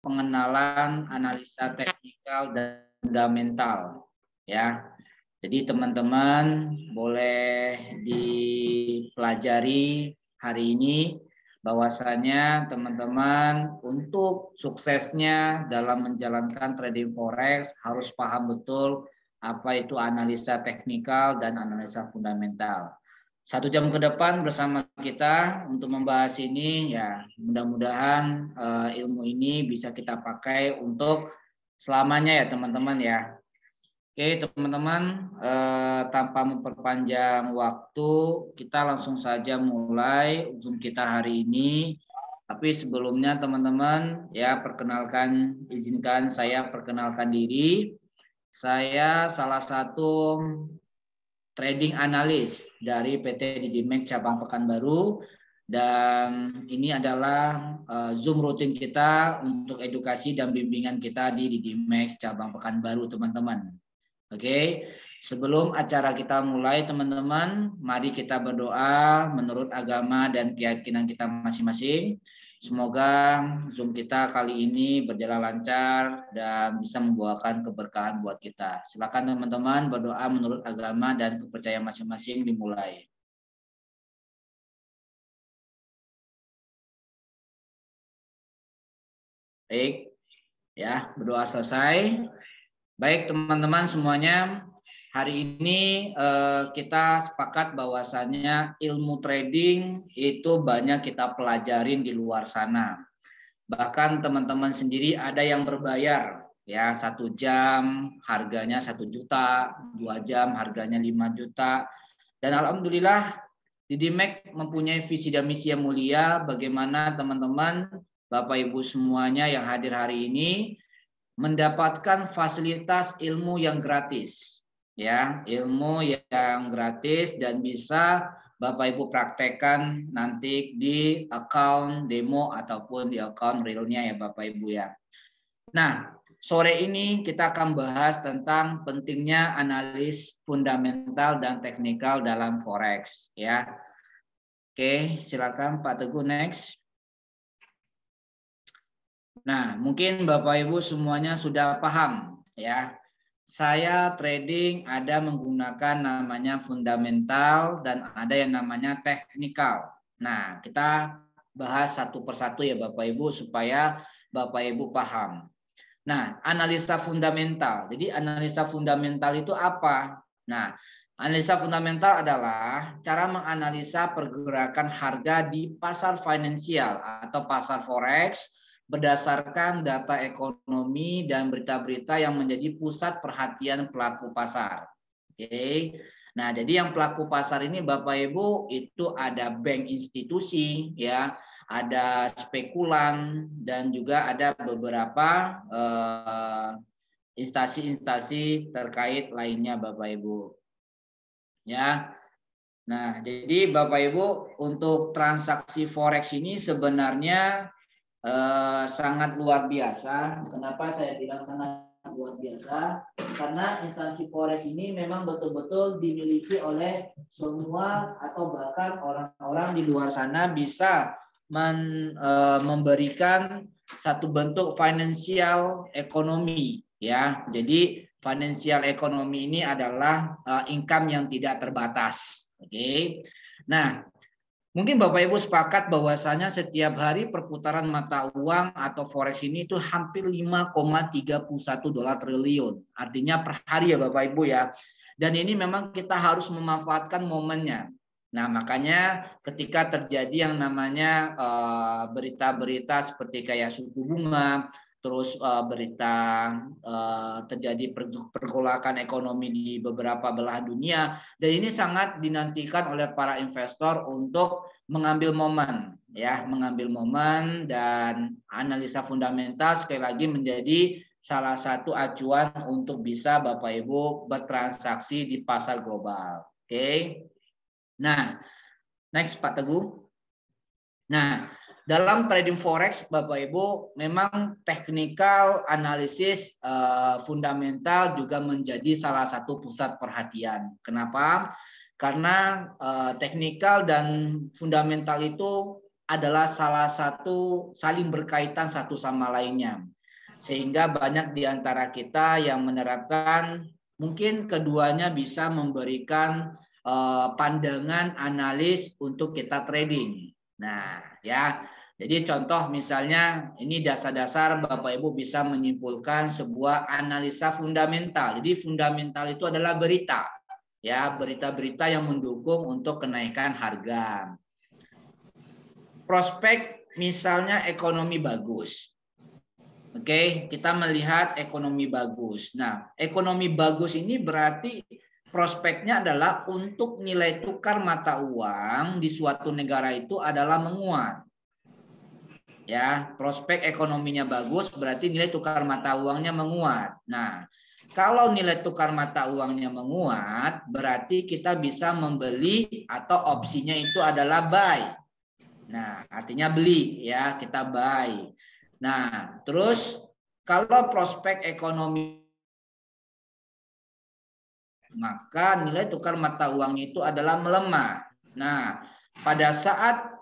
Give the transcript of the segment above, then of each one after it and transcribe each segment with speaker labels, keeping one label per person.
Speaker 1: pengenalan analisa teknikal dan fundamental ya. Jadi teman-teman boleh dipelajari hari ini bahwasanya teman-teman untuk suksesnya dalam menjalankan trading forex harus paham betul apa itu analisa teknikal dan analisa fundamental. 1 jam ke depan bersama kita untuk membahas ini ya, mudah-mudahan ilmu ini bisa kita pakai untuk selamanya ya teman-teman ya. Oke teman-teman, tanpa memperpanjang waktu kita langsung saja mulai Zoom kita hari ini. Tapi sebelumnya teman-teman ya izinkan saya perkenalkan diri. Saya salah satu trading analis dari PT Didimex cabang Pekanbaru, dan ini adalah Zoom rutin kita untuk edukasi dan bimbingan kita di Didimex cabang Pekanbaru teman-teman. Oke, sebelum acara kita mulai teman-teman, mari kita berdoa menurut agama dan keyakinan kita masing-masing. Semoga Zoom kita kali ini berjalan lancar dan bisa membawakan keberkahan buat kita. Silakan teman-teman berdoa menurut agama dan kepercayaan masing-masing dimulai. Baik, ya berdoa selesai. Baik teman-teman semuanya, hari ini kita sepakat bahwasannya ilmu trading itu banyak kita pelajarin di luar sana. Bahkan teman-teman sendiri ada yang berbayar ya, 1 jam harganya 1 juta, 2 jam harganya 5 juta. Dan alhamdulillah Didimex mempunyai visi dan misi yang mulia bagaimana teman-teman Bapak Ibu semuanya yang hadir hari ini mendapatkan fasilitas ilmu yang gratis ya, ilmu yang gratis dan bisa Bapak Ibu praktekkan nanti di account demo ataupun di account realnya ya Bapak Ibu ya. Nah, sore ini kita akan bahas tentang pentingnya analis fundamental dan teknikal dalam forex ya. Oke, silakan Pak Teguh next. Nah, mungkin Bapak Ibu semuanya sudah paham ya. Saya trading ada menggunakan namanya fundamental dan ada yang namanya teknikal. Nah, kita bahas satu persatu ya Bapak Ibu supaya Bapak Ibu paham. Nah, analisa fundamental. Jadi analisa fundamental itu apa? Nah, analisa fundamental adalah cara menganalisa pergerakan harga di pasar finansial atau pasar forex berdasarkan data ekonomi dan berita-berita yang menjadi pusat perhatian pelaku pasar. Oke. Nah, jadi yang pelaku pasar ini Bapak Ibu itu ada bank institusi ya, ada spekulan dan juga ada beberapa instansi-instansi terkait lainnya Bapak Ibu. Ya. Nah, jadi Bapak Ibu untuk transaksi forex ini sebenarnya sangat luar biasa. Kenapa saya bilang sangat luar biasa? Karena instansi forex ini memang betul-betul dimiliki oleh semua atau bahkan orang-orang di luar sana bisa memberikan satu bentuk financial ekonomi ya. Jadi financial ekonomi ini adalah income yang tidak terbatas. Oke. Nah, mungkin Bapak Ibu sepakat bahwasanya setiap hari perputaran mata uang atau forex ini itu hampir 5,31 dolar triliun. Artinya per hari ya Bapak Ibu ya. Dan ini memang kita harus memanfaatkan momennya. Nah, makanya ketika terjadi yang namanya berita-berita seperti kayak suku bunga, terus berita terjadi pergolakan ekonomi di beberapa belahan dunia, dan ini sangat dinantikan oleh para investor untuk mengambil momen ya, mengambil momen, dan analisa fundamental sekali lagi menjadi salah satu acuan untuk bisa Bapak Ibu bertransaksi di pasar global. Oke. Nah, next Pak Teguh. Nah, dalam trading forex Bapak Ibu memang technical analisis fundamental juga menjadi salah satu pusat perhatian. Kenapa? Karena teknikal dan fundamental itu adalah salah satu saling berkaitan satu sama lainnya. Sehingga banyak di antara kita yang menerapkan mungkin keduanya bisa memberikan pandangan analis untuk kita trading. Nah, ya. Jadi contoh misalnya ini dasar-dasar Bapak Ibu bisa menyimpulkan sebuah analisa fundamental. Jadi fundamental itu adalah berita. Ya, berita-berita yang mendukung untuk kenaikan harga. Prospek misalnya ekonomi bagus. Oke, kita melihat ekonomi bagus. Nah, ekonomi bagus ini berarti prospeknya adalah untuk nilai tukar mata uang di suatu negara itu adalah menguat. Ya, prospek ekonominya bagus berarti nilai tukar mata uangnya menguat. Nah, kalau nilai tukar mata uangnya menguat, berarti kita bisa membeli atau opsinya itu adalah buy. Nah, artinya beli ya, kita buy. Nah, terus kalau prospek ekonomi maka nilai tukar mata uangnya itu adalah melemah. Nah, pada saat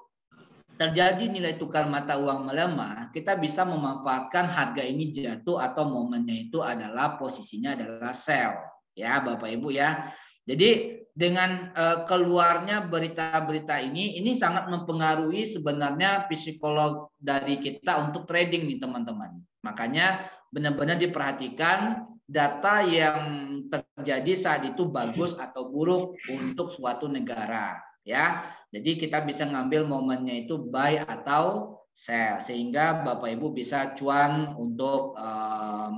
Speaker 1: terjadi nilai tukar mata uang melemah, kita bisa memanfaatkan harga ini jatuh atau momennya itu adalah posisinya adalah sell. Ya, Bapak Ibu ya. Jadi dengan keluarnya berita-berita ini sangat mempengaruhi sebenarnya psikolog dari kita untuk trading nih teman-teman. Makanya benar-benar diperhatikan data yang terjadi saat itu bagus atau buruk untuk suatu negara. Ya, jadi kita bisa ngambil momennya itu buy atau sell sehingga Bapak Ibu bisa cuan untuk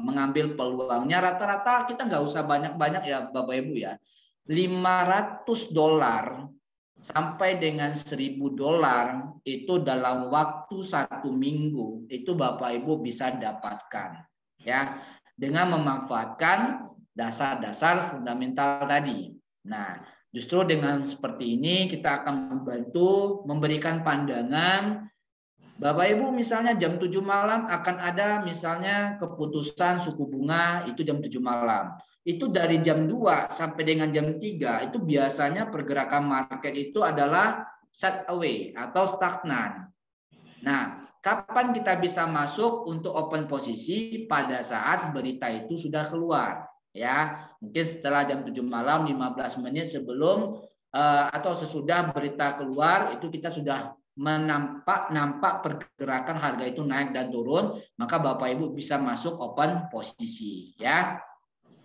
Speaker 1: mengambil peluangnya. Rata-rata kita nggak usah banyak-banyak ya Bapak Ibu ya, $500 sampai dengan $1.000 itu dalam waktu 1 minggu itu Bapak Ibu bisa dapatkan ya dengan memanfaatkan dasar-dasar fundamental tadi. Nah, justru dengan seperti ini kita akan membantu memberikan pandangan. Bapak Ibu misalnya jam 7 malam akan ada misalnya keputusan suku bunga itu jam 7 malam. Itu dari jam 2 sampai dengan jam 3 itu biasanya pergerakan market itu adalah set away atau stagnan. Nah, kapan kita bisa masuk untuk open posisi pada saat berita itu sudah keluar? Ya, mungkin setelah jam 7 malam 15 menit sebelum atau sesudah berita keluar itu kita sudah nampak pergerakan harga itu naik dan turun, maka Bapak Ibu bisa masuk open posisi ya.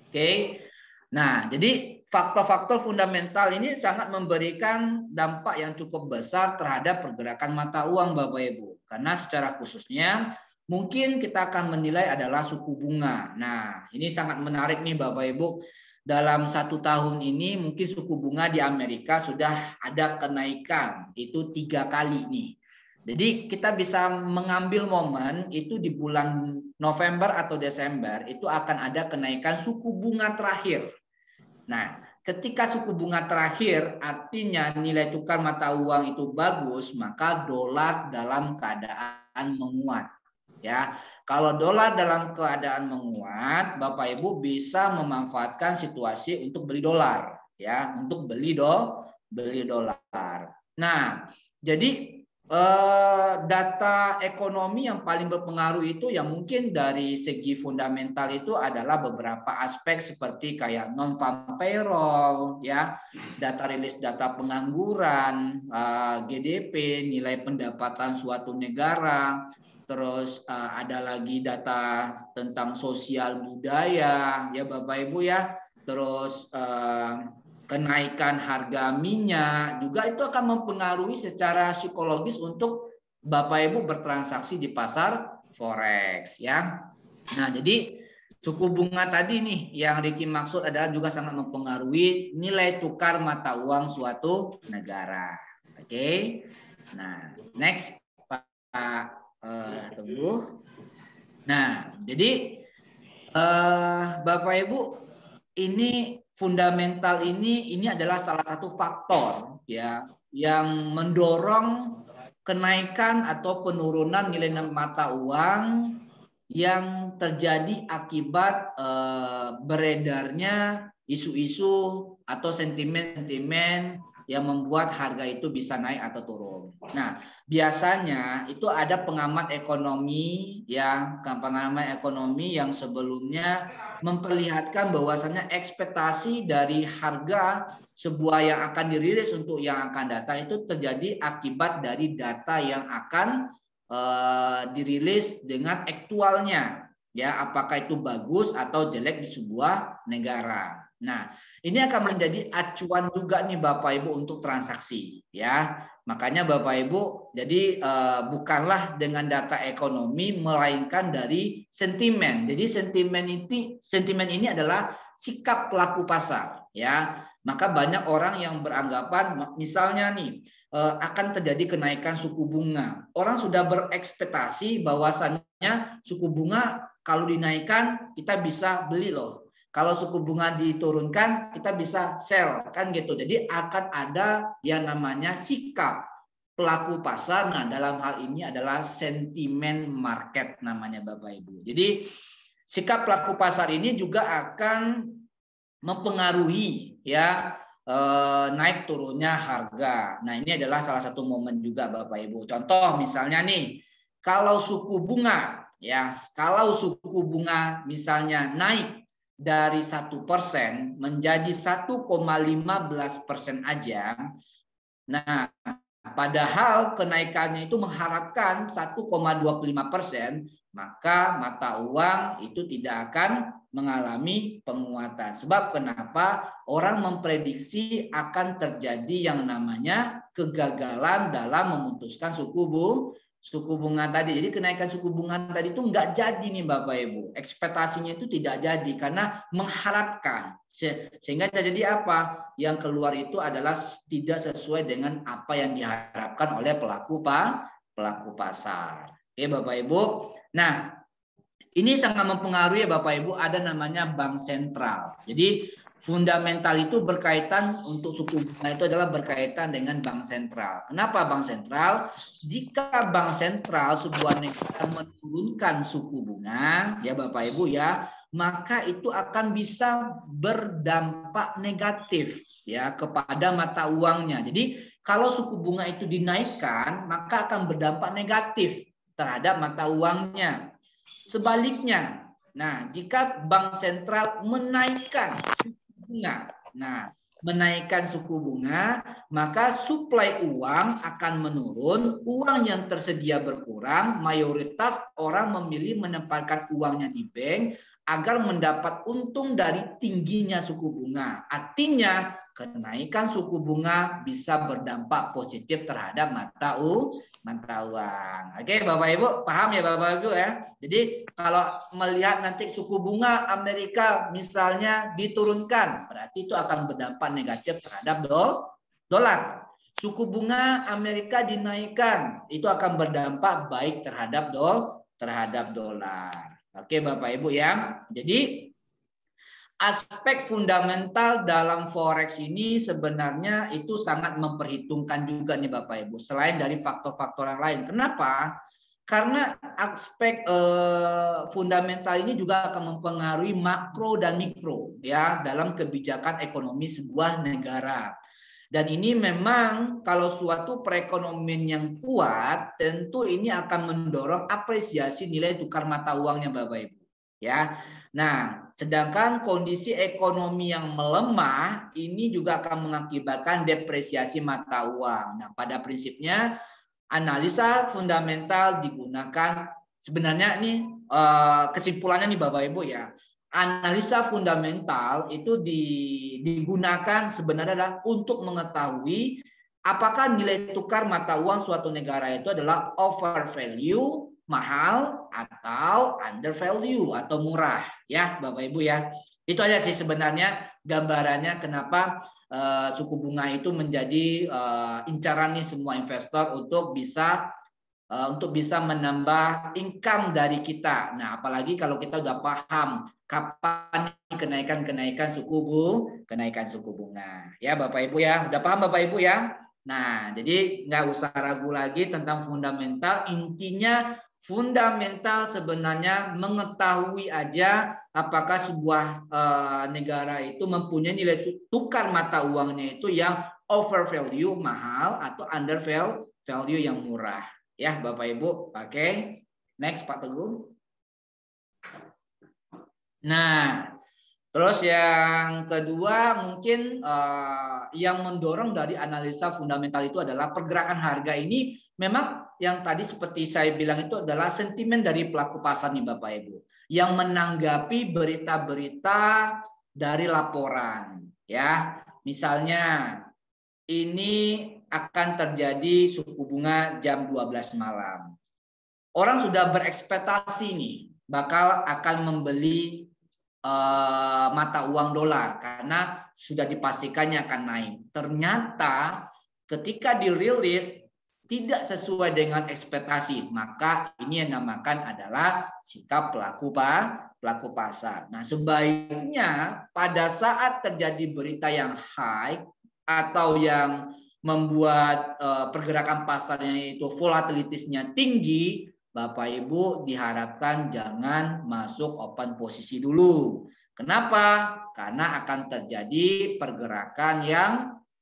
Speaker 1: Oke. Nah, jadi faktor-faktor fundamental ini sangat memberikan dampak yang cukup besar terhadap pergerakan mata uang Bapak Ibu. Karena secara khususnya mungkin kita akan menilai adalah suku bunga. Nah, ini sangat menarik nih Bapak Ibu. Dalam 1 tahun ini mungkin suku bunga di Amerika sudah ada kenaikan. Itu 3 kali nih. Jadi kita bisa mengambil momen itu di bulan November atau Desember itu akan ada kenaikan suku bunga terakhir. Nah, ketika suku bunga terakhir artinya nilai tukar mata uang itu bagus, maka dolar dalam keadaan menguat. Ya, kalau dolar dalam keadaan menguat, Bapak Ibu bisa memanfaatkan situasi untuk beli dolar, ya, untuk beli dolar. Nah, jadi data ekonomi yang paling berpengaruh itu yang mungkin dari segi fundamental itu adalah beberapa aspek seperti kayak non farm payroll ya, data rilis data pengangguran, GDP, nilai pendapatan suatu negara, terus ada lagi data tentang sosial budaya ya Bapak Ibu ya, terus kenaikan harga minyak juga itu akan mempengaruhi secara psikologis untuk Bapak Ibu bertransaksi di pasar forex ya. Nah, jadi suku bunga tadi nih yang Ricky maksud adalah juga sangat mempengaruhi nilai tukar mata uang suatu negara. Oke. Nah, next Pak Teguh. Nah, jadi Bapak Ibu ini fundamental ini adalah salah satu faktor ya yang mendorong kenaikan atau penurunan nilai mata uang yang terjadi akibat beredarnya isu-isu atau sentimen-sentimen yang membuat harga itu bisa naik atau turun. Nah, biasanya itu ada pengamat ekonomi yang sebelumnya memperlihatkan bahwasannya ekspektasi dari harga sebuah yang akan dirilis untuk yang akan datang itu terjadi akibat dari data yang akan dirilis dengan aktualnya. Ya, apakah itu bagus atau jelek di sebuah negara. Nah, ini akan menjadi acuan juga nih Bapak Ibu untuk transaksi, ya. Makanya Bapak Ibu, jadi bukanlah dengan data ekonomi melainkan dari sentimen. Jadi sentimen ini adalah sikap pelaku pasar, ya. Maka banyak orang yang beranggapan misalnya nih akan terjadi kenaikan suku bunga. Orang sudah berekspektasi bahwasannya suku bunga kalau dinaikkan kita bisa beli loh. Kalau suku bunga diturunkan kita bisa sell kan gitu. Jadi akan ada yang namanya sikap pelaku pasar. Nah, dalam hal ini adalah sentimen market namanya Bapak Ibu. Jadi sikap pelaku pasar ini juga akan mempengaruhi ya naik turunnya harga. Nah, ini adalah salah satu momen juga Bapak Ibu. Contoh misalnya nih, kalau suku bunga misalnya naik dari 1% menjadi 1,15% aja. Nah, padahal kenaikannya itu mengharapkan 1,25%, maka mata uang itu tidak akan mengalami penguatan. Sebab kenapa orang memprediksi akan terjadi yang namanya kegagalan dalam memutuskan suku bunga tadi. Jadi kenaikan suku bunga tadi itu nggak jadi nih Bapak Ibu. Ekspektasinya itu tidak jadi karena mengharapkan. Sehingga jadi apa? Yang keluar itu adalah tidak sesuai dengan apa yang diharapkan oleh pelaku pasar. Oke Bapak Ibu. Nah, ini sangat mempengaruhi ya Bapak Ibu, ada namanya bank sentral. Jadi fundamental itu berkaitan untuk suku bunga itu adalah berkaitan dengan bank sentral. Kenapa bank sentral? Jika bank sentral sebuah negara menurunkan suku bunga, ya Bapak Ibu ya, maka itu akan bisa berdampak negatif ya kepada mata uangnya. Jadi kalau suku bunga itu dinaikkan, maka akan berdampak negatif terhadap mata uangnya. Sebaliknya, nah jika bank sentral menaikkan suku bunga, maka suplai uang akan menurun, uang yang tersedia berkurang, mayoritas orang memilih menempatkan uangnya di bank agar mendapat untung dari tingginya suku bunga. Artinya kenaikan suku bunga bisa berdampak positif terhadap mata uang. Oke Bapak Ibu, paham ya Bapak Ibu ya? Jadi kalau melihat nanti suku bunga Amerika misalnya diturunkan, berarti itu akan berdampak negatif terhadap dolar. Suku bunga Amerika dinaikkan, itu akan berdampak baik terhadap dolar. Oke Bapak Ibu ya. Jadi aspek fundamental dalam forex ini sebenarnya itu sangat memperhitungkan juga nih Bapak Ibu. Selain dari faktor-faktor yang lain. Kenapa? Karena aspek fundamental ini juga akan mempengaruhi makro dan mikro ya dalam kebijakan ekonomi sebuah negara. Dan ini memang kalau suatu perekonomian yang kuat, tentu ini akan mendorong apresiasi nilai tukar mata uangnya Bapak Ibu. Ya, nah sedangkan kondisi ekonomi yang melemah ini juga akan mengakibatkan depresiasi mata uang. Nah pada prinsipnya analisa fundamental digunakan sebenarnya nih kesimpulannya nih Bapak Ibu ya. Analisa fundamental itu digunakan sebenarnya adalah untuk mengetahui apakah nilai tukar mata uang suatu negara itu adalah over value, mahal, atau under value atau murah ya Bapak Ibu ya. Itu aja sih sebenarnya gambarannya kenapa suku bunga itu menjadi incaran nih semua investor untuk bisa menambah income dari kita. Nah, apalagi kalau kita udah paham kapan kenaikan suku bunga. Ya, Bapak Ibu ya. Udah paham Bapak Ibu ya? Nah, jadi nggak usah ragu lagi tentang fundamental. Intinya fundamental sebenarnya mengetahui aja apakah sebuah negara itu mempunyai nilai tukar mata uangnya itu yang over value mahal atau under value yang murah. Ya, Bapak Ibu. Oke. Next Pak Teguh. Nah, terus yang kedua mungkin yang mendorong dari analisa fundamental itu adalah pergerakan harga ini memang yang tadi seperti saya bilang itu adalah sentimen dari pelaku pasar nih Bapak Ibu yang menanggapi berita-berita dari laporan ya. Misalnya ini akan terjadi suku bunga jam 12 malam. Orang sudah berekspektasi nih bakal akan membeli mata uang dolar karena sudah dipastikannya akan naik. Ternyata ketika dirilis tidak sesuai dengan ekspektasi, maka ini yang dinamakan adalah sikap pelaku pasar. Nah, sebaiknya pada saat terjadi berita yang high atau yang membuat pergerakan pasarnya itu volatilitasnya tinggi, Bapak Ibu diharapkan jangan masuk open posisi dulu. Kenapa? Karena akan terjadi pergerakan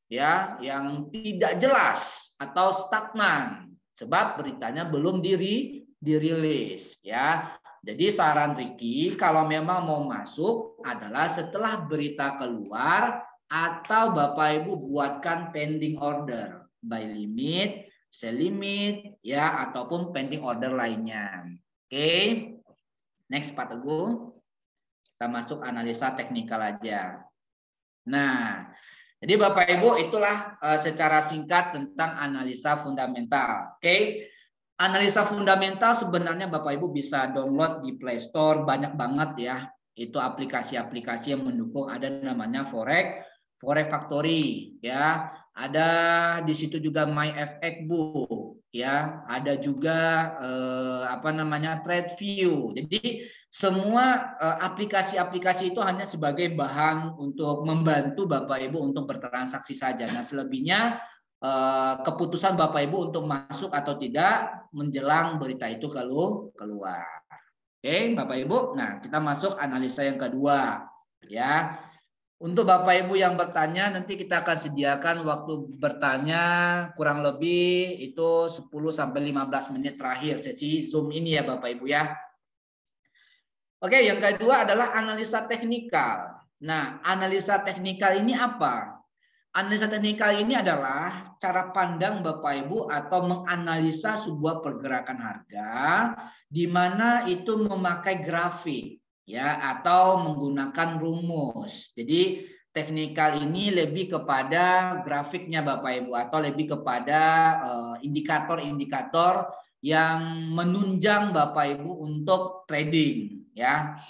Speaker 1: yang tidak jelas atau stagnan sebab beritanya belum dirilis ya. Jadi saran Ricky kalau memang mau masuk adalah setelah berita keluar atau Bapak Ibu buatkan pending order buy limit, sell limit ya ataupun pending order lainnya. Oke. Next Pak Teguh. Kita masuk analisa teknikal aja. Nah, jadi Bapak Ibu itulah secara singkat tentang analisa fundamental. Oke. Analisa fundamental sebenarnya Bapak Ibu bisa download di Play Store banyak banget ya. Itu aplikasi-aplikasi yang mendukung, ada namanya Forex Factory ya. Ada di situ juga MyFXBook ya, ada juga TradeView. Jadi semua aplikasi-aplikasi itu hanya sebagai bahan untuk membantu Bapak Ibu untuk bertransaksi saja. Nah, selebihnya keputusan Bapak Ibu untuk masuk atau tidak menjelang berita itu keluar. Oke, Bapak Ibu. Nah, kita masuk analisa yang kedua ya. Untuk Bapak Ibu yang bertanya, nanti kita akan sediakan waktu bertanya kurang lebih itu 10-15 menit terakhir sesi Zoom ini ya Bapak Ibu ya. Oke, yang kedua adalah analisa teknikal. Nah, analisa teknikal ini apa? Analisa teknikal ini adalah cara pandang Bapak Ibu atau menganalisa sebuah pergerakan harga di mana itu memakai grafik ya atau menggunakan rumus. Jadi teknikal ini lebih kepada grafiknya Bapak Ibu atau lebih kepada indikator-indikator yang menunjang Bapak Ibu untuk trading ya.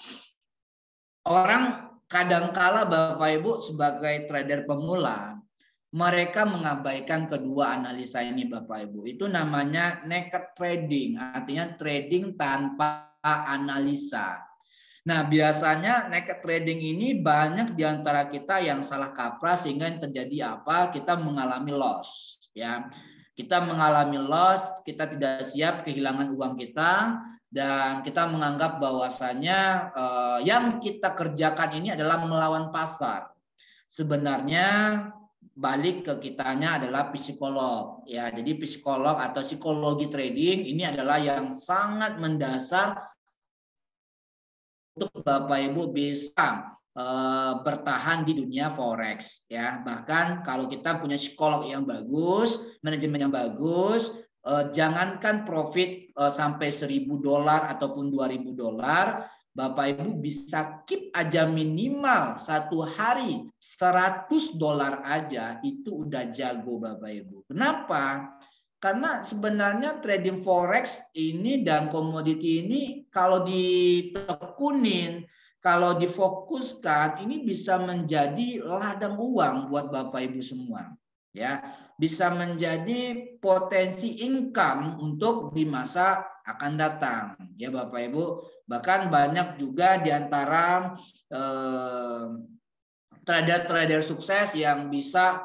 Speaker 1: Orang kadangkala Bapak Ibu sebagai trader pemula mereka mengabaikan kedua analisa ini Bapak Ibu. Itu namanya naked trading, artinya trading tanpa analisa. Nah, biasanya naked trading ini banyak di antara kita yang salah kaprah sehingga yang terjadi apa? Kita mengalami loss, ya. Kita mengalami loss, kita tidak siap kehilangan uang kita dan kita menganggap bahwasanya yang kita kerjakan ini adalah melawan pasar. Sebenarnya balik ke kitanya adalah psikolog, ya. Jadi psikolog atau psikologi trading ini adalah yang sangat mendasar untuk Bapak Ibu bisa bertahan di dunia forex ya. Bahkan kalau kita punya psikolog yang bagus, manajemen yang bagus, jangankan profit sampai $1.000 ataupun $2.000, Bapak Ibu bisa keep aja minimal satu hari $100 aja itu udah jago Bapak Ibu. Kenapa? Karena sebenarnya trading forex ini dan komoditi ini kalau ditekunin, kalau difokuskan, ini bisa menjadi ladang uang buat Bapak Ibu semua. Ya, bisa menjadi potensi income untuk di masa akan datang. Ya Bapak Ibu, bahkan banyak juga di antara trader-trader sukses yang bisa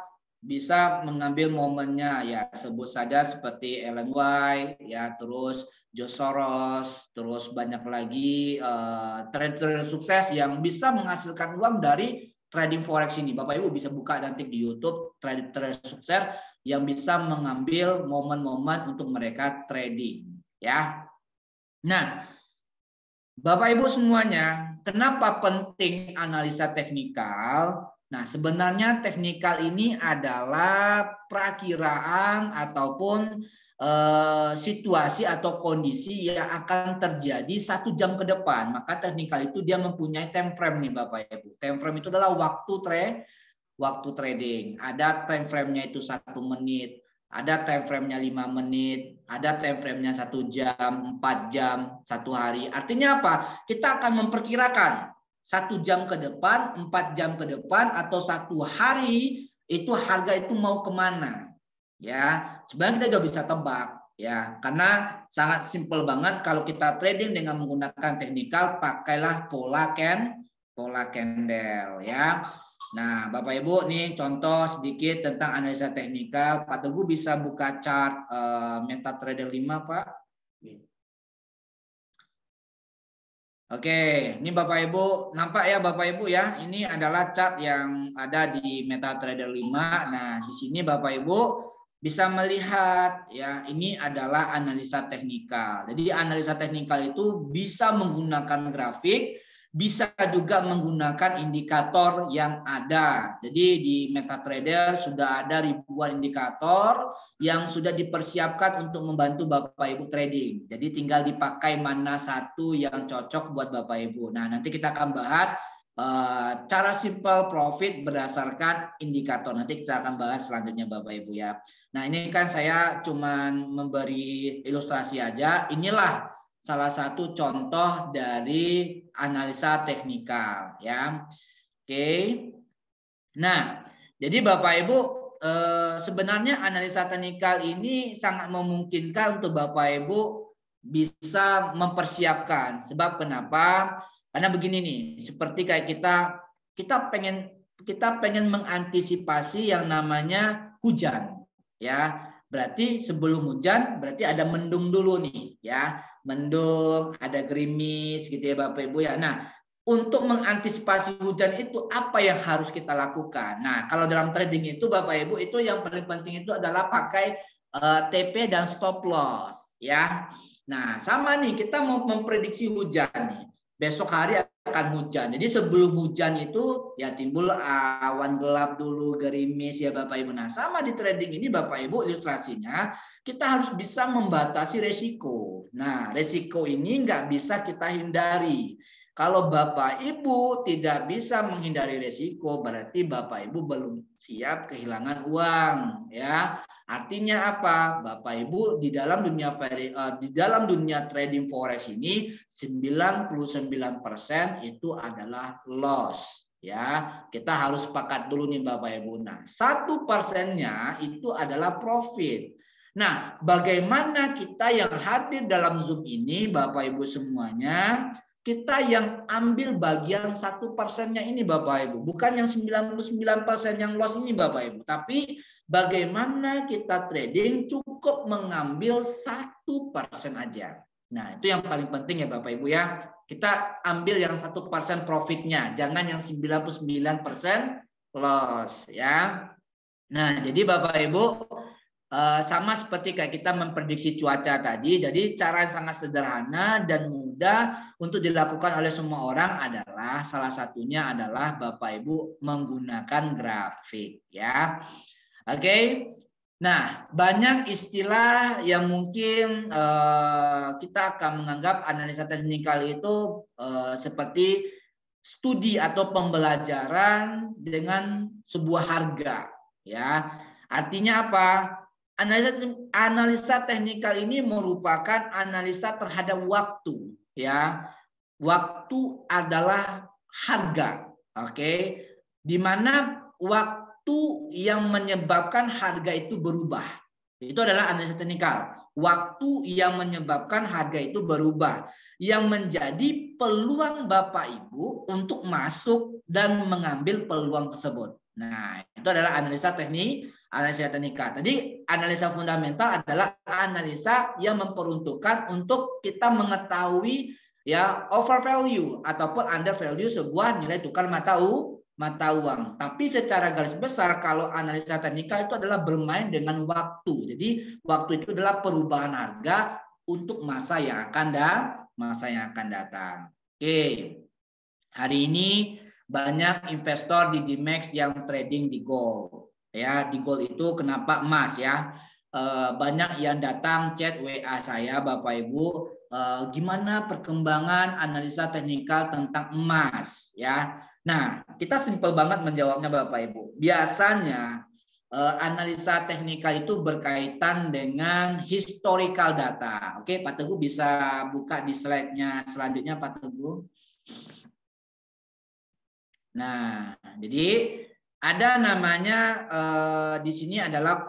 Speaker 1: mengambil momennya ya, sebut saja seperti Ellen White ya, terus George Soros, terus banyak lagi trader sukses yang bisa menghasilkan uang dari trading forex ini. Bapak Ibu bisa buka nanti di YouTube trader sukses yang bisa mengambil momen-momen untuk mereka trading, ya. Nah, Bapak Ibu semuanya, kenapa penting analisa teknikal? Nah, sebenarnya teknikal ini adalah perakiraan ataupun situasi atau kondisi yang akan terjadi 1 jam ke depan. Maka teknikal itu dia mempunyai time frame nih Bapak Ibu. Time frame itu adalah waktu trading. Ada time frame-nya itu 1 menit, ada time frame-nya 5 menit, ada time frame-nya 1 jam, 4 jam, 1 hari. Artinya apa? Kita akan memperkirakan 1 jam ke depan, 4 jam ke depan, atau 1 hari itu harga itu mau kemana. Ya, sebenarnya kita juga bisa tebak, ya, karena sangat simpel banget kalau kita trading dengan menggunakan teknikal, pakailah pola candle, ya. Nah, Bapak Ibu nih contoh sedikit tentang analisa teknikal. Pak Teguh bisa buka chart MetaTrader 5, Pak. Oke, ini Bapak Ibu nampak ya Bapak Ibu ya. Ini adalah chart yang ada di MetaTrader 5. Nah, di sini Bapak Ibu bisa melihat ya, ini adalah analisa teknikal. Jadi analisa teknikal itu bisa menggunakan grafik, bisa juga menggunakan indikator yang ada. Jadi di MetaTrader sudah ada ribuan indikator yang sudah dipersiapkan untuk membantu Bapak Ibu trading. Jadi tinggal dipakai mana satu yang cocok buat Bapak Ibu. Nah, nanti kita akan bahas cara simple profit berdasarkan indikator. Nanti kita akan bahas selanjutnya Bapak Ibu ya. Nah, ini kan saya cuman memberi ilustrasi aja. Inilah salah satu contoh dari analisa teknikal ya. Oke. Nah, jadi Bapak Ibu sebenarnya analisa teknikal ini sangat memungkinkan untuk Bapak Ibu bisa mempersiapkan. Sebab kenapa? Karena begini nih, seperti kayak kita pengen mengantisipasi yang namanya hujan, ya. Berarti sebelum hujan berarti ada mendung dulu nih, ya. Mendung, ada gerimis gitu ya Bapak Ibu ya. Nah, untuk mengantisipasi hujan itu apa yang harus kita lakukan? Nah, kalau dalam trading itu Bapak Ibu itu yang paling penting itu adalah pakai TP dan stop loss, ya. Nah, sama nih kita mau memprediksi hujan nih. Besok hari akan hujan. Jadi sebelum hujan itu ya timbul awan gelap dulu, gerimis ya Bapak Ibu. Nah, sama di trading ini Bapak Ibu ilustrasinya kita harus bisa membatasi resiko. Nah, resiko ini nggak bisa kita hindari. Kalau Bapak Ibu tidak bisa menghindari resiko, berarti Bapak Ibu belum siap kehilangan uang, ya. Artinya apa? Bapak Ibu di dalam dunia trading forex ini 99% itu adalah loss, ya. Kita harus sepakat dulu nih Bapak Ibu. Nah, 1%-nya itu adalah profit. Nah, bagaimana kita yang hadir dalam Zoom ini Bapak Ibu semuanya, kita yang ambil bagian 1%-nya ini Bapak Ibu, bukan yang 99% yang loss ini Bapak Ibu, tapi bagaimana kita trading cukup mengambil 1% aja. Nah, itu yang paling penting ya Bapak Ibu ya. Kita ambil yang 1% profitnya, jangan yang 99% loss ya. Nah, jadi Bapak Ibu sama seperti kayak kita memprediksi cuaca tadi. Jadi cara yang sangat sederhana dan mudah untuk dilakukan oleh semua orang adalah salah satunya adalah Bapak Ibu menggunakan grafik ya. Oke. Nah, banyak istilah yang mungkin kita akan menganggap analisa teknikal itu seperti studi atau pembelajaran dengan sebuah harga ya. Artinya apa? Analisa teknikal ini merupakan analisa terhadap waktu, ya. Waktu adalah harga, oke? Di mana waktu yang menyebabkan harga itu berubah. Itu adalah analisa teknikal. Waktu yang menyebabkan harga itu berubah, yang menjadi peluang Bapak Ibu untuk masuk dan mengambil peluang tersebut. Nah, itu adalah analisa teknikal. Tadi analisa fundamental adalah analisa yang memperuntukkan untuk kita mengetahui ya over value ataupun under value sebuah nilai tukar mata mata uang. Tapi secara garis besar kalau analisa teknikal itu adalah bermain dengan waktu. Jadi waktu itu adalah perubahan harga untuk masa yang akan datang. Oke. Hari ini banyak investor di Dimex yang trading di gold. Ya, di gold itu kenapa emas ya? Banyak yang datang chat WA saya Bapak Ibu, gimana perkembangan analisa teknikal tentang emas ya. Nah, kita simpel banget menjawabnya Bapak Ibu. Biasanya analisa teknikal itu berkaitan dengan historical data. Oke, Pak Teguh bisa buka di slide-nya selanjutnya Pak Teguh. Nah, jadi ada namanya di sini adalah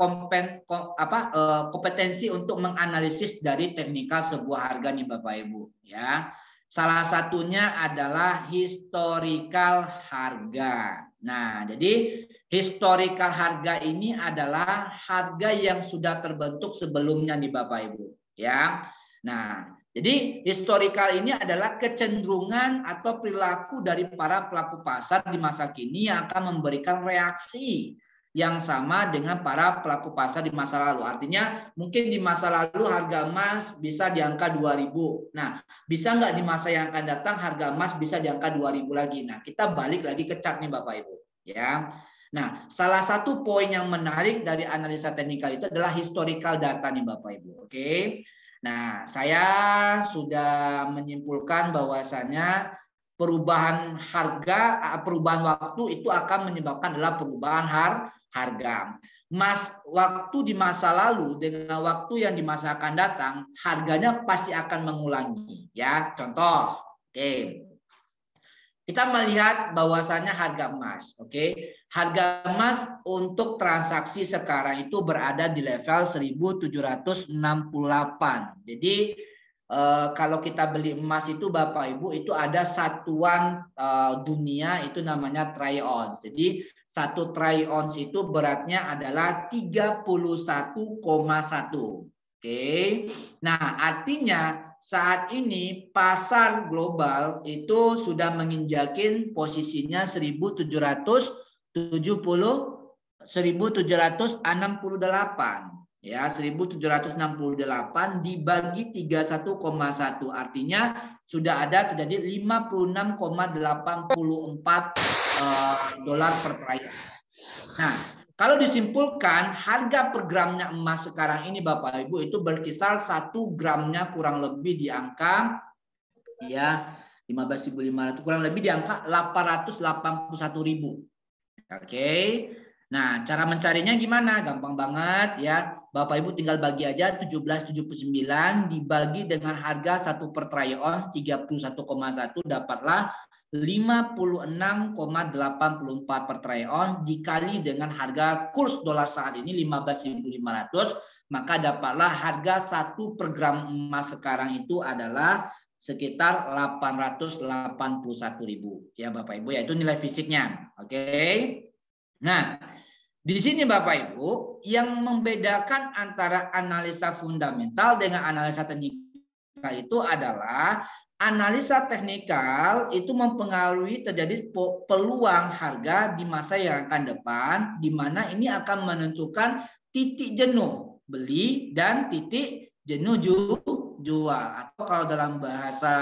Speaker 1: kompetensi untuk menganalisis dari teknikal sebuah harga nih Bapak Ibu ya. Salah satunya adalah historical harga. Nah, jadi historical harga ini adalah harga yang sudah terbentuk sebelumnya nih Bapak Ibu ya. Nah, jadi historical ini adalah kecenderungan atau perilaku dari para pelaku pasar di masa kini yang akan memberikan reaksi yang sama dengan para pelaku pasar di masa lalu. Artinya mungkin di masa lalu harga emas bisa di angka 2.000. Nah, bisa nggak di masa yang akan datang harga emas bisa di angka 2.000 lagi. Nah, kita balik lagi ke chart nih Bapak Ibu. Ya. Nah, salah satu poin yang menarik dari analisa teknikal itu adalah historical data nih Bapak Ibu. Oke. Nah, saya sudah menyimpulkan bahwasanya perubahan waktu itu akan menyebabkan adalah perubahan harga. Waktu di masa lalu dengan waktu yang di masa akan datang, harganya pasti akan mengulangi. Ya, contoh, oke. Kita melihat bahwasanya harga emas, oke. Harga emas untuk transaksi sekarang itu berada di level 1.768. Jadi kalau kita beli emas itu Bapak Ibu itu ada satuan dunia itu namanya troy ounce. Jadi satu troy ounce itu beratnya adalah 31,1. Oke. Nah, artinya saat ini pasar global itu sudah menginjakin posisinya 1.768 ya, 1.768 dibagi 31,1 artinya sudah ada terjadi 56,84 dolar per troy. Nah, kalau disimpulkan harga per gramnya emas sekarang ini Bapak Ibu itu berkisar 1 gramnya kurang lebih di angka ya 15.500 kurang lebih di angka 881.000. Oke. Nah, cara mencarinya gimana? Gampang banget ya. Bapak Ibu tinggal bagi aja 1779 dibagi dengan harga 1 per troy ounce 31,1 dapatlah 56,84 per troy ounce dikali dengan harga kurs dolar saat ini 15.500, maka dapatlah harga 1 per gram emas sekarang itu adalah sekitar 881.000 ya Bapak Ibu, yaitu nilai fisiknya. Oke. Nah, di sini Bapak Ibu yang membedakan antara analisa fundamental dengan analisa teknikal itu adalah analisa teknikal itu mempengaruhi terjadi peluang harga di masa yang akan depan, di mana ini akan menentukan titik jenuh beli dan titik jenuh jual. Atau kalau dalam bahasa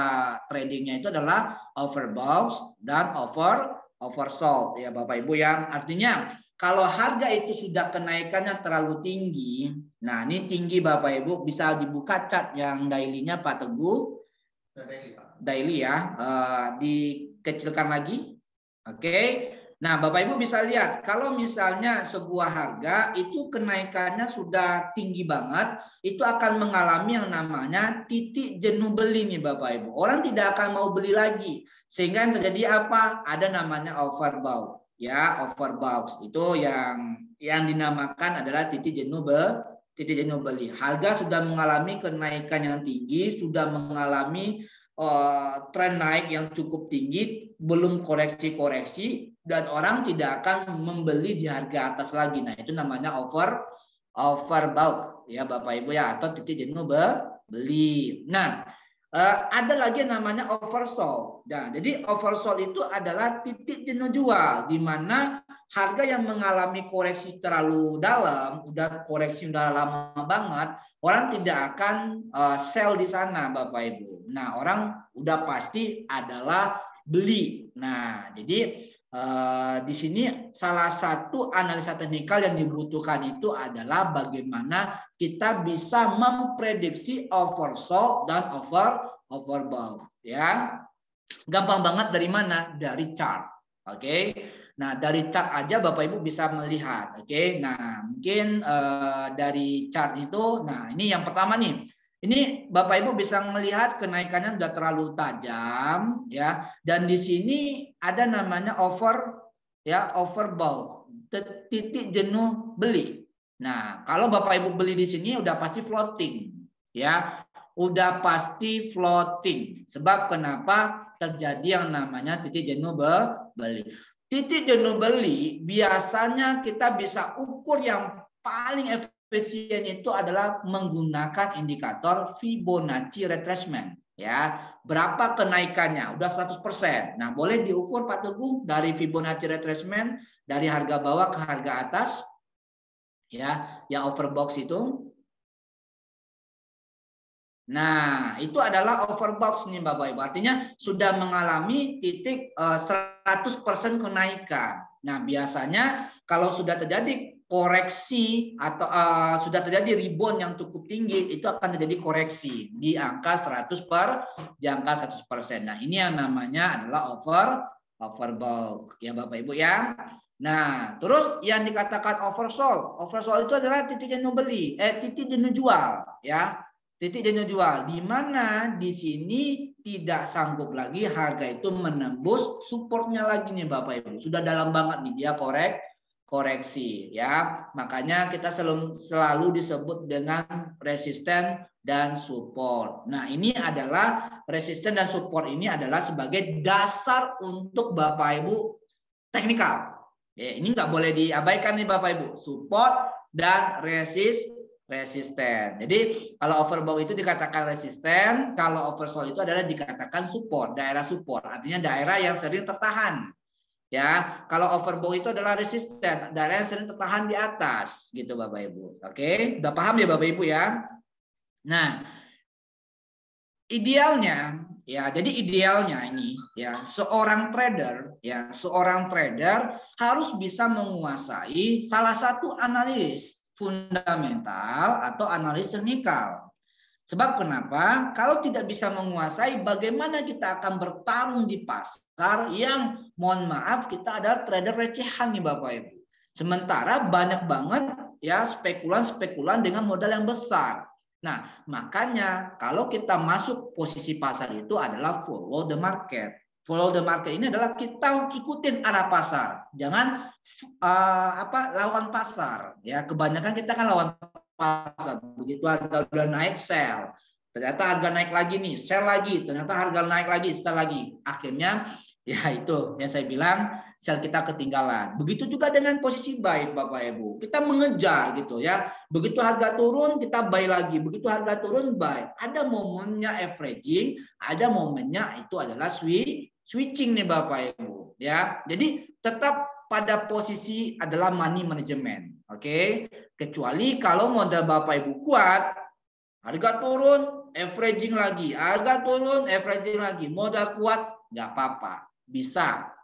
Speaker 1: tradingnya itu adalah overbought dan oversold ya Bapak Ibu ya. Artinya kalau harga itu sudah kenaikannya terlalu tinggi, nah ini tinggi Bapak Ibu, bisa dibuka chart yang daily-nya Pak Teguh. Daily ya, dikecilkan lagi. Oke. Nah, Bapak Ibu bisa lihat kalau misalnya sebuah harga itu kenaikannya sudah tinggi banget, itu akan mengalami yang namanya titik jenuh beli nih Bapak Ibu. Orang tidak akan mau beli lagi. Sehingga yang terjadi apa? Ada namanya overbought. Ya, overbought itu yang dinamakan adalah titik jenuh beli. Harga sudah mengalami kenaikan yang tinggi, sudah mengalami tren naik yang cukup tinggi, belum koreksi-koreksi, dan orang tidak akan membeli di harga atas lagi. Nah, itu namanya overbought ya Bapak Ibu ya, atau titik jenuh beli. Nah, Ada lagi yang namanya oversold. Nah, jadi oversold itu adalah titik jenuh jual, di mana harga yang mengalami koreksi terlalu dalam, udah koreksi udah lama banget, orang tidak akan sell di sana, Bapak Ibu. Nah, orang udah pasti adalah beli. Nah, jadi di sini salah satu analisa teknikal yang dibutuhkan itu adalah bagaimana kita bisa memprediksi oversold dan overbought, ya. Gampang banget dari mana? Dari chart. Oke. Nah, dari chart aja Bapak Ibu bisa melihat. Oke. Nah, mungkin dari chart itu, nah ini yang pertama nih. Ini Bapak Ibu bisa melihat kenaikannya sudah terlalu tajam, ya. Dan di sini ada namanya overbought, titik jenuh beli. Nah, kalau Bapak Ibu beli di sini udah pasti floating, ya. Udah pasti floating. Sebab kenapa terjadi yang namanya titik jenuh beli. Titik jenuh beli biasanya kita bisa ukur yang paling efisien itu adalah menggunakan indikator Fibonacci retracement, ya. Berapa kenaikannya? Udah 100%. Nah, boleh diukur Pak Teguh dari Fibonacci retracement dari harga bawah ke harga atas, ya, yang overbox itu. Nah, itu adalah overbox nih Bapak Ibu. Artinya sudah mengalami titik 100% kenaikan. Nah, biasanya kalau sudah terjadi koreksi atau sudah terjadi rebound yang cukup tinggi, itu akan terjadi koreksi di angka 100%. Nah, ini yang namanya adalah overbox ya Bapak Ibu ya. Nah, terus yang dikatakan oversold. Oversold itu adalah titik jenuh beli, titik jenuh jual ya. Titik jenuh jual, di mana di sini tidak sanggup lagi harga itu menembus supportnya lagi nih Bapak Ibu. Sudah dalam banget nih dia koreksi ya. Makanya kita selalu disebut dengan resisten dan support. Nah, ini adalah resisten dan support ini adalah sebagai dasar untuk Bapak Ibu teknikal. Ya, ini nggak boleh diabaikan nih Bapak Ibu. Support dan resisten. Jadi kalau overbought itu dikatakan resisten, kalau oversold itu adalah dikatakan support, daerah support, artinya daerah yang sering tertahan. Ya, kalau overbought itu adalah resisten, daerah yang sering tertahan di atas, gitu Bapak Ibu. Oke, udah paham ya Bapak Ibu ya? Nah, idealnya ya, jadi idealnya ini ya seorang trader harus bisa menguasai salah satu analis fundamental atau analis teknikal. Sebab kenapa? Kalau tidak bisa menguasai, bagaimana kita akan bertarung di pasar yang mohon maaf kita adalah trader recehan nih Bapak Ibu. Sementara banyak banget ya spekulan-spekulan dengan modal yang besar. Nah, makanya kalau kita masuk posisi pasar itu adalah follow the market. Follow the market ini adalah kita ikutin arah pasar, jangan lawan pasar. Ya, kebanyakan kita kan lawan pasar. Begitu harga udah naik sell, ternyata harga naik lagi nih, sell lagi, ternyata harga naik lagi, sell lagi. Akhirnya ya itu yang saya bilang sell kita ketinggalan. Begitu juga dengan posisi buy Bapak Ibu. Kita mengejar gitu ya. Begitu harga turun kita buy lagi, begitu harga turun buy. Ada momennya averaging, ada momennya itu adalah switching nih Bapak Ibu ya. Jadi tetap pada posisi adalah money management. Oke. Kecuali kalau modal Bapak Ibu kuat, harga turun, averaging lagi, harga turun, averaging lagi, modal kuat nggak apa-apa, bisa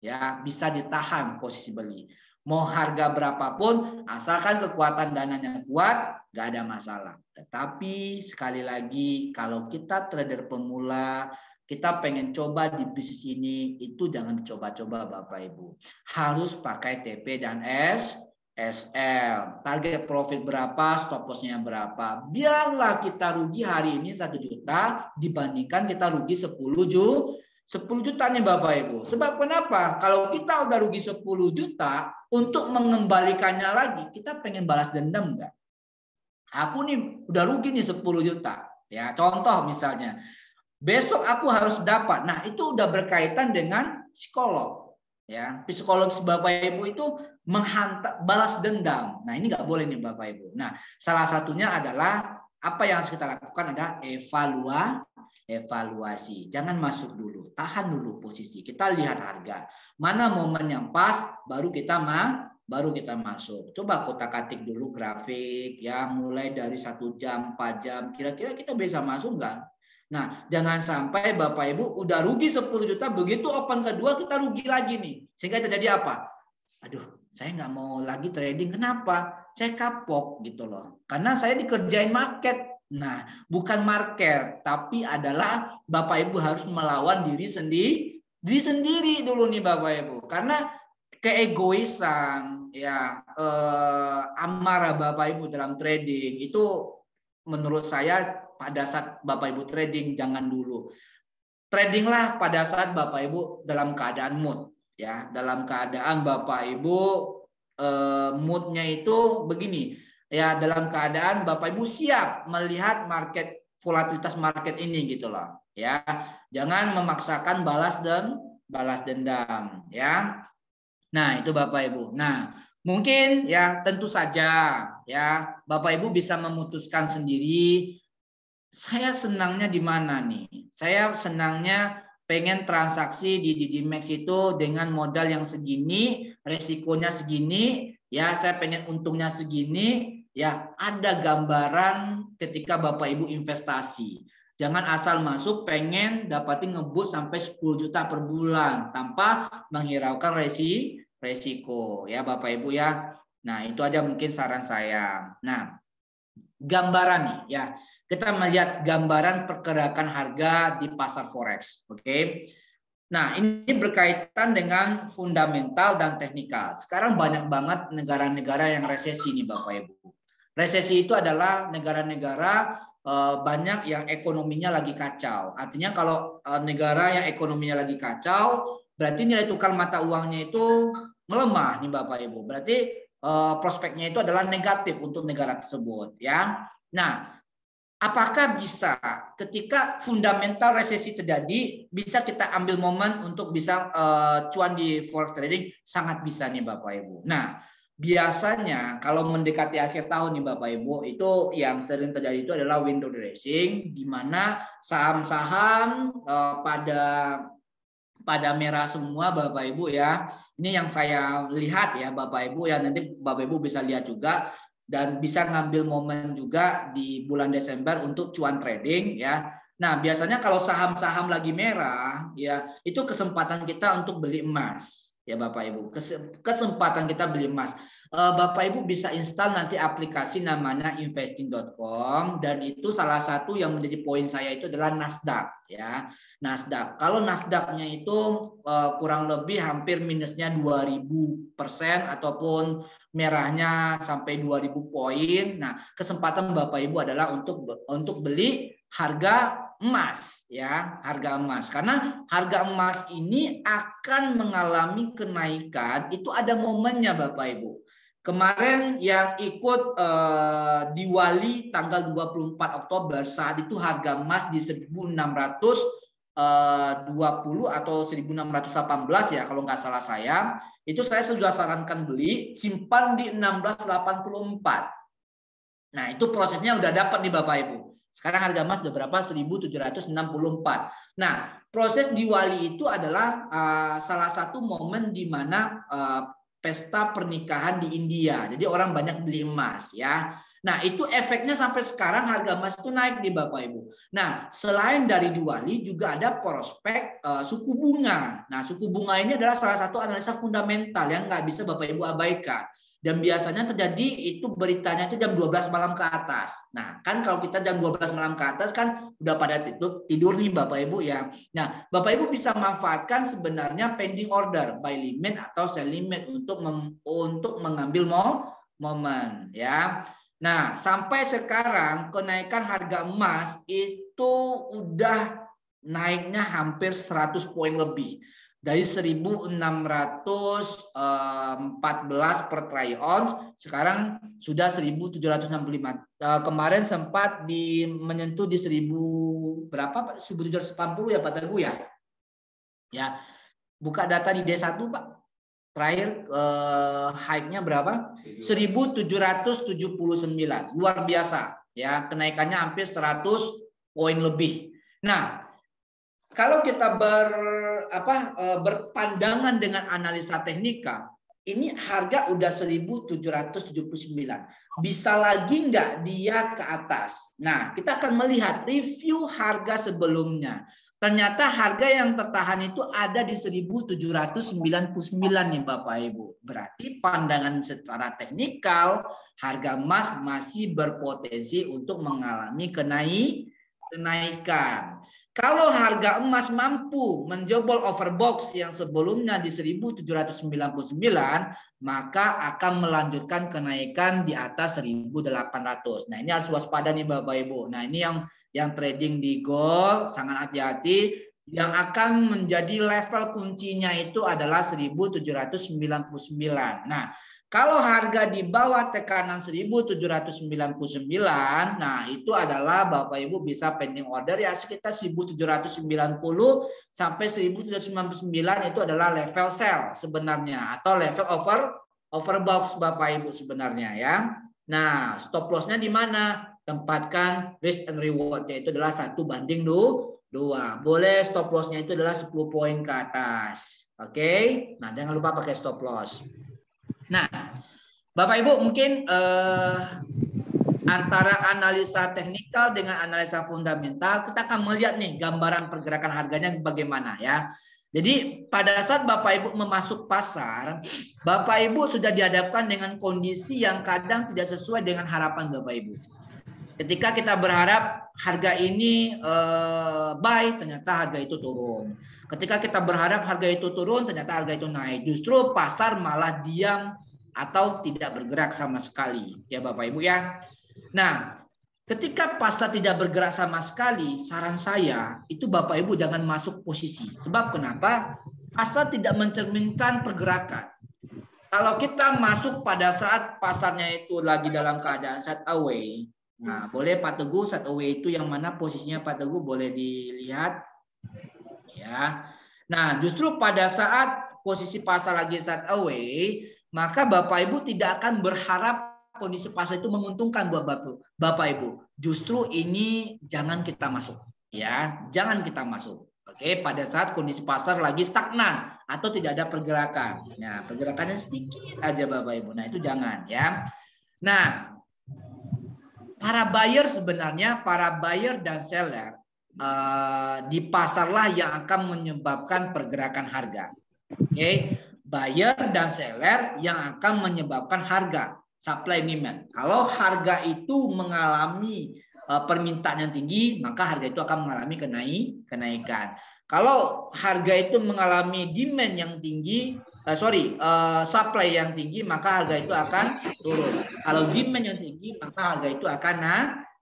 Speaker 1: ya, bisa ditahan posisi beli. Mau harga berapapun, asalkan kekuatan dananya kuat, nggak ada masalah. Tetapi sekali lagi, kalau kita trader pemula, kita pengen coba di bisnis ini, itu jangan dicoba-coba Bapak Ibu. Harus pakai TP dan SL. Target profit berapa, stop loss-nya berapa. Biarlah kita rugi hari ini 1 juta dibandingkan kita rugi 10 juta nih Bapak Ibu. Sebab kenapa? Kalau kita udah rugi 10 juta, untuk mengembalikannya lagi, kita pengen balas dendam nggak? Aku nih udah rugi nih 10 juta. Ya, contoh misalnya. Besok aku harus dapat. Nah, itu udah berkaitan dengan psikolog. Ya, psikologis Bapak Ibu itu menghantar balas dendam. Nah, ini nggak boleh nih Bapak Ibu. Nah, salah satunya adalah apa yang harus kita lakukan adalah evaluasi. Jangan masuk dulu, tahan dulu posisi. Kita lihat harga. Mana momen yang pas, baru kita masuk. Coba kotak-katik dulu grafik, ya mulai dari 1 jam, 4 jam. Kira-kira kita bisa masuk nggak? Nah, jangan sampai Bapak Ibu udah rugi 10 juta, begitu open kedua kita rugi lagi nih. Sehingga terjadi apa? Aduh, saya nggak mau lagi trading. Kenapa? Saya kapok gitu loh. Karena saya dikerjain market. Nah, bukan market, tapi adalah Bapak Ibu harus melawan diri sendiri dulu nih Bapak Ibu. Karena keegoisan, ya amarah Bapak Ibu dalam trading itu menurut saya pada saat Bapak Ibu trading jangan dulu. Tradinglah pada saat Bapak Ibu dalam keadaan mood, ya. Dalam keadaan Bapak Ibu moodnya itu begini, ya, dalam keadaan Bapak Ibu siap melihat volatilitas market ini gitu loh, ya. Jangan memaksakan balas dendam, ya. Nah, itu Bapak Ibu. Nah, mungkin ya tentu saja ya Bapak Ibu bisa memutuskan sendiri, saya senangnya di mana nih? Saya senangnya pengen transaksi di DigiMax itu dengan modal yang segini, resikonya segini, ya saya pengen untungnya segini, ya ada gambaran ketika Bapak Ibu investasi. Jangan asal masuk pengen dapatin ngebut sampai 10 juta per bulan tanpa menghiraukan resiko, ya Bapak Ibu ya. Nah, itu aja mungkin saran saya. Nah, gambaran nih ya. Kita melihat gambaran pergerakan harga di pasar forex, oke. Nah, ini berkaitan dengan fundamental dan teknikal. Sekarang banyak banget negara-negara yang resesi nih Bapak Ibu. Resesi itu adalah negara-negara banyak yang ekonominya lagi kacau. Artinya kalau negara yang ekonominya lagi kacau, berarti nilai tukar mata uangnya itu melemah nih Bapak Ibu. Berarti prospeknya itu adalah negatif untuk negara tersebut, ya. Nah, apakah bisa ketika fundamental resesi terjadi bisa kita ambil momen untuk bisa cuan di forex trading? Sangat bisa nih Bapak Ibu. Nah, biasanya kalau mendekati akhir tahun nih Bapak Ibu, itu yang sering terjadi itu adalah window dressing, di mana saham-saham pada merah semua Bapak Ibu ya. Ini yang saya lihat ya Bapak Ibu ya, nanti Bapak Ibu bisa lihat juga dan bisa ngambil momen juga di bulan Desember untuk cuan trading ya. Nah, biasanya kalau saham-saham lagi merah ya, itu kesempatan kita untuk beli emas ya Bapak Ibu. Kesempatan kita beli emas. Bapak Ibu bisa install nanti aplikasi namanya investing.com, dan itu salah satu yang menjadi poin saya itu adalah Nasdaq ya. Nasdaq. Kalau Nasdaqnya itu kurang lebih hampir minusnya 2000% ataupun merahnya sampai 2000 poin. Nah, kesempatan Bapak Ibu adalah untuk beli harga emas ya, harga emas. Karena harga emas ini akan mengalami kenaikan, itu ada momennya Bapak Ibu. Kemarin yang ikut di Wali tanggal 24 Oktober, saat itu harga emas di 1620 atau 1618 ya kalau nggak salah saya. Itu saya sudah sarankan beli, simpan di 1684. Nah, itu prosesnya udah dapat nih Bapak Ibu. Sekarang harga emas udah berapa? 1764. Nah, proses di Wali itu adalah salah satu momen di mana pesta pernikahan di India. Jadi orang banyak beli emas ya. Nah, itu efeknya sampai sekarang harga emas itu naik di Bapak Ibu. Nah, selain dari Diwali juga ada prospek suku bunga. Nah, suku bunga ini adalah salah satu analisa fundamental yang nggak bisa Bapak Ibu abaikan. Dan biasanya terjadi itu beritanya itu jam 12 malam ke atas. Nah, kan kalau kita jam 12 malam ke atas kan udah pada tidur nih Bapak Ibu ya. Nah, Bapak Ibu bisa manfaatkan sebenarnya pending order, buy limit atau sell limit untuk mengambil momen ya. Nah, sampai sekarang kenaikan harga emas itu udah naiknya hampir 100 poin lebih. Dari 1614 per troy ounce sekarang sudah 1765. Kemarin sempat menyentuh di 1000 berapa Pak? 1780 ya Pak Teguh ya. Ya. Buka data di D1 Pak. Terakhir high-nya berapa? 1779. Luar biasa ya, kenaikannya hampir 100 poin lebih. Nah, kalau kita berpandangan dengan analisa teknikal, ini harga udah 1.779. Bisa lagi nggak dia ke atas? Nah, kita akan melihat review harga sebelumnya. Ternyata harga yang tertahan itu ada di 1.799 nih Bapak Ibu. Berarti pandangan secara teknikal harga emas masih berpotensi untuk mengalami kenaikan. Kalau harga emas mampu menjebol overbox yang sebelumnya di 1.799, maka akan melanjutkan kenaikan di atas 1.800. Nah, ini harus waspada nih Bapak Ibu. Nah, ini yang trading di gold sangat hati-hati. Yang akan menjadi level kuncinya itu adalah 1.799. Nah, kalau harga di bawah tekanan 1.799, nah itu adalah Bapak Ibu bisa pending order ya sekitar 1.790 sampai 1.799 itu adalah level sell sebenarnya atau level overbox Bapak Ibu sebenarnya ya. Nah, stop loss-nya di mana? Tempatkan risk and reward-nya itu adalah 1:2. Boleh stop loss-nya itu adalah 10 poin ke atas. Oke. Nah, jangan lupa pakai stop loss. Nah, Bapak Ibu mungkin antara analisa teknikal dengan analisa fundamental kita akan melihat nih gambaran pergerakan harganya bagaimana ya. Jadi pada saat Bapak Ibu memasuk pasar, Bapak Ibu sudah dihadapkan dengan kondisi yang kadang tidak sesuai dengan harapan Bapak Ibu. Ketika kita berharap harga ini buy, ternyata harga itu turun. Ketika kita berharap harga itu turun, ternyata harga itu naik. Justru pasar malah diam atau tidak bergerak sama sekali. Ya Bapak Ibu ya. Nah, ketika pasar tidak bergerak sama sekali, saran saya itu Bapak Ibu jangan masuk posisi. Sebab kenapa? Pasar tidak mencerminkan pergerakan. Kalau kita masuk pada saat pasarnya itu lagi dalam keadaan set away, nah boleh Pak Teguh set away itu yang mana posisinya Pak Teguh boleh dilihat ya. Nah justru pada saat posisi pasar lagi set away, maka Bapak Ibu tidak akan berharap kondisi pasar itu menguntungkan buat Bapak Ibu. Justru ini jangan kita masuk ya, jangan kita masuk. Oke, pada saat kondisi pasar lagi stagnan atau tidak ada pergerakan. Nah, pergerakannya sedikit aja Bapak Ibu. Nah, itu jangan ya. Nah, para buyer sebenarnya, para buyer dan seller di pasarlah yang akan menyebabkan pergerakan harga. Oke, buyer dan seller yang akan menyebabkan harga supply demand. Kalau harga itu mengalami permintaan yang tinggi, maka harga itu akan mengalami kenaikan. Kalau harga itu mengalami demand yang tinggi, supply yang tinggi, maka harga itu akan turun. Kalau demand yang tinggi, maka harga itu akan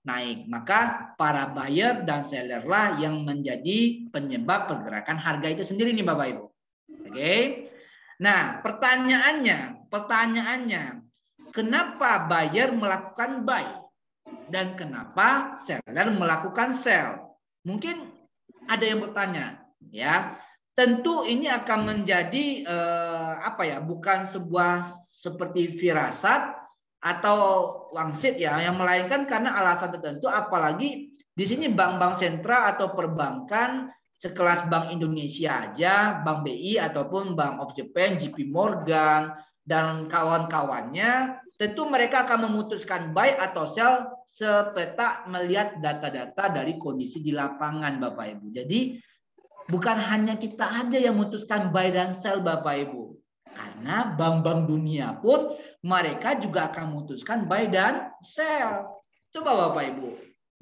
Speaker 1: naik. Maka para buyer dan seller lah yang menjadi penyebab pergerakan harga itu sendiri nih Bapak Ibu. Oke. Nah, pertanyaannya, kenapa buyer melakukan buy dan kenapa seller melakukan sell? Mungkin ada yang bertanya, ya. Tentu ini akan menjadi bukan sebuah seperti firasat atau wangsit ya, yang melainkan karena alasan tertentu. Apalagi di sini bank-bank sentral atau perbankan sekelas Bank Indonesia aja, Bank BI ataupun Bank of Japan, JP Morgan dan kawan-kawannya, tentu mereka akan memutuskan buy atau sell sepeta melihat data-data dari kondisi di lapangan Bapak Ibu. Jadi bukan hanya kita aja yang memutuskan buy dan sell Bapak Ibu. Karena bank-bank dunia pun mereka juga akan memutuskan buy dan sell. Coba Bapak Ibu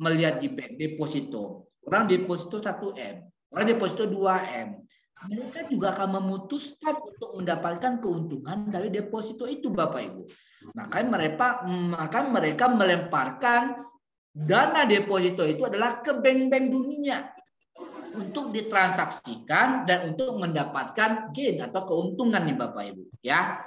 Speaker 1: melihat di bank deposito. Orang deposito 1M, orang deposito 2M. Mereka juga akan memutuskan untuk mendapatkan keuntungan dari deposito itu Bapak Ibu. Maka mereka melemparkan dana deposito itu adalah ke bank-bank dunia untuk ditransaksikan dan untuk mendapatkan gain atau keuntungan nih Bapak Ibu ya.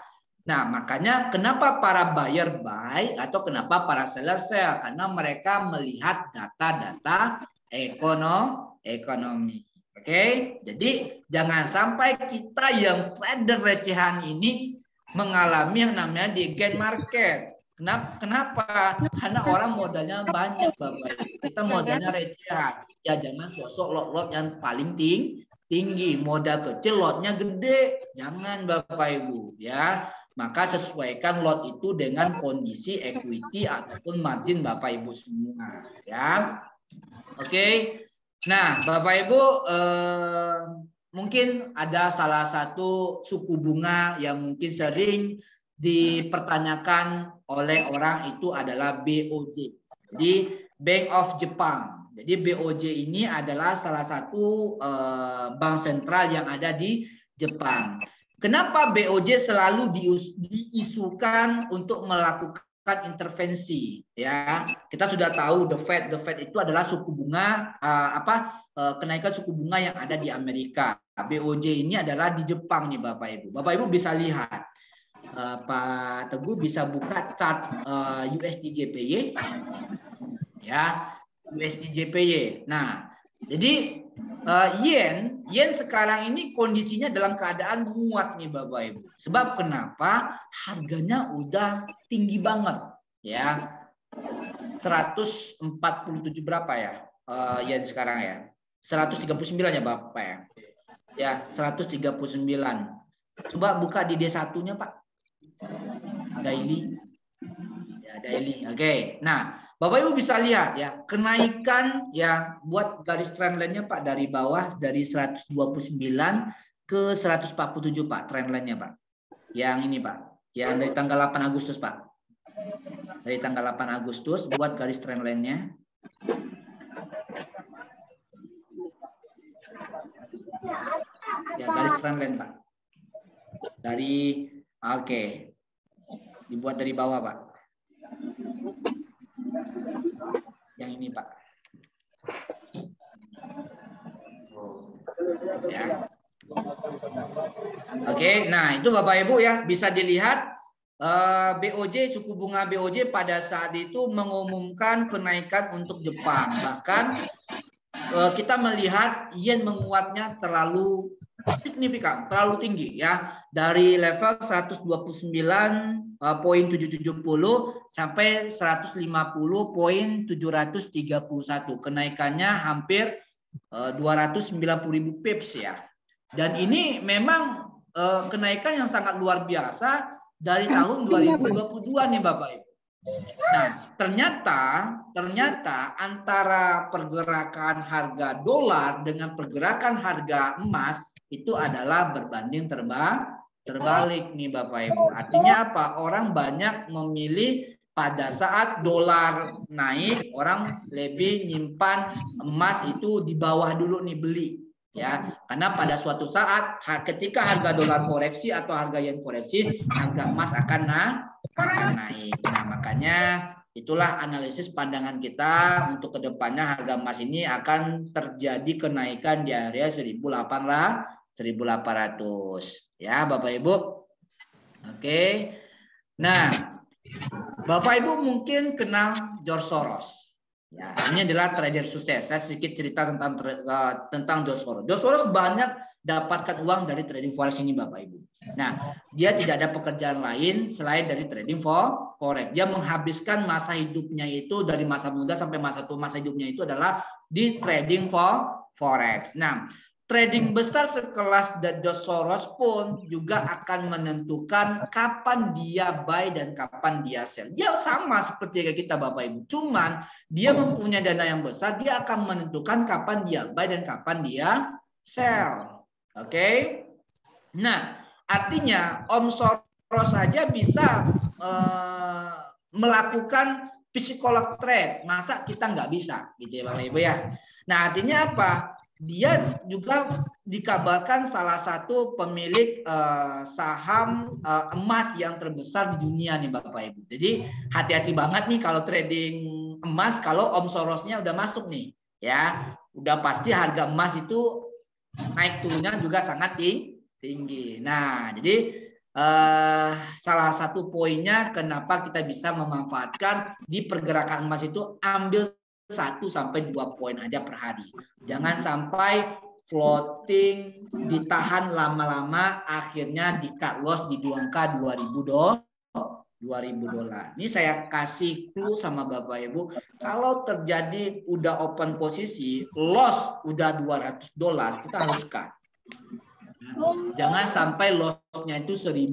Speaker 1: Nah, makanya kenapa para buyer buy atau kenapa para seller sell? Karena mereka melihat data-data ekonomi. Oke, jadi jangan sampai kita yang trader recehan ini mengalami yang namanya di gain market. Kenapa? Karena orang modalnya banyak, Bapak Ibu. Kita modalnya receh. Ya jangan sosok lot-lot yang paling tinggi. Modal kecil, lotnya gede. Jangan, Bapak Ibu. Ya, maka sesuaikan lot itu dengan kondisi equity ataupun margin Bapak Ibu semua. Ya, oke. Nah, Bapak Ibu, mungkin ada salah satu suku bunga yang mungkin sering dipertanyakan oleh orang itu adalah BOJ. Jadi Bank of Japan. Jadi BOJ ini adalah salah satu bank sentral yang ada di Jepang. Kenapa BOJ selalu diisukan untuk melakukan intervensi? Ya, kita sudah tahu the Fed itu adalah suku bunga kenaikan suku bunga yang ada di Amerika. BOJ ini adalah di Jepang nih Bapak Ibu. Bapak Ibu bisa lihat. Pak Teguh bisa buka chart USD-JPY, ya, USD-JPY. Nah, jadi yen sekarang ini kondisinya dalam keadaan menguat nih Bapak Ibu. Sebab kenapa? Harganya udah tinggi banget, ya. 147 berapa ya yen sekarang ya? 139 ya Bapak ya. Ya, 139. Coba buka di D1-nya Pak. Daily. Ya, daily. Oke. Nah, Bapak Ibu bisa lihat ya, kenaikan ya buat garis trendline-nya Pak dari bawah dari 129 ke 147 Pak trendline-nya Pak. Yang ini Pak. Yang dari tanggal 8 Agustus Pak. Dari tanggal 8 Agustus buat garis trendline-nya. Ya, garis trendline Pak. Dari oke. Dibuat dari bawah, Pak. Yang ini, Pak. Ya. Oke, nah itu Bapak Ibu ya, bisa dilihat BOJ, suku bunga BOJ pada saat itu mengumumkan kenaikan untuk Jepang. Bahkan kita melihat yen menguatnya terlalu signifikan, terlalu tinggi ya, dari level 129.770 sampai 150.731. Kenaikannya hampir 290.000 pips ya. Dan ini memang kenaikan yang sangat luar biasa dari tahun 2022 nih Bapak Ibu. Nah, ternyata antara pergerakan harga dolar dengan pergerakan harga emas itu adalah berbanding terbalik nih Bapak Ibu. Artinya apa? Orang banyak memilih pada saat dolar naik, orang lebih nyimpan emas itu di bawah dulu nih beli. Ya, karena pada suatu saat ketika harga dolar koreksi atau harga yen koreksi, harga emas akan naik. Nah, makanya itulah analisis pandangan kita untuk kedepannya harga emas ini akan terjadi kenaikan di area 1.800 ya Bapak Ibu. Oke. Nah, Bapak Ibu mungkin kenal George Soros. Ya, ini adalah trader sukses. Saya sedikit cerita tentang George Soros. George Soros banyak dapatkan uang dari trading forex ini Bapak Ibu. Nah, dia tidak ada pekerjaan lain selain dari trading forex. Dia menghabiskan masa hidupnya itu dari masa muda sampai masa hidupnya itu adalah di trading forex. Nah, trading besar sekelas George Soros pun juga akan menentukan kapan dia buy dan kapan dia sell. Dia sama seperti kayak kita Bapak Ibu. Cuman dia mempunyai dana yang besar, dia akan menentukan kapan dia buy dan kapan dia sell. Oke. Nah, artinya Om Soros saja bisa melakukan psikolog trade. Masa kita nggak bisa gitu ya Bapak Ibu ya. Nah, artinya apa? Dia juga dikabarkan salah satu pemilik saham emas yang terbesar di dunia nih Bapak Ibu. Jadi hati-hati banget nih kalau trading emas kalau Om Sorosnya udah masuk nih ya. Udah pasti harga emas itu naik turunnya juga sangat tinggi. Nah, jadi salah satu poinnya kenapa kita bisa memanfaatkan di pergerakan emas itu ambil 1 sampai 2 poin aja per hari. Jangan sampai floating ditahan lama-lama akhirnya di cut loss di angka 2.000 $2.000. Ini saya kasih clue sama Bapak Ibu, kalau terjadi udah open posisi, loss udah $200, kita harus cut. Jangan sampai loss-nya itu 1.000,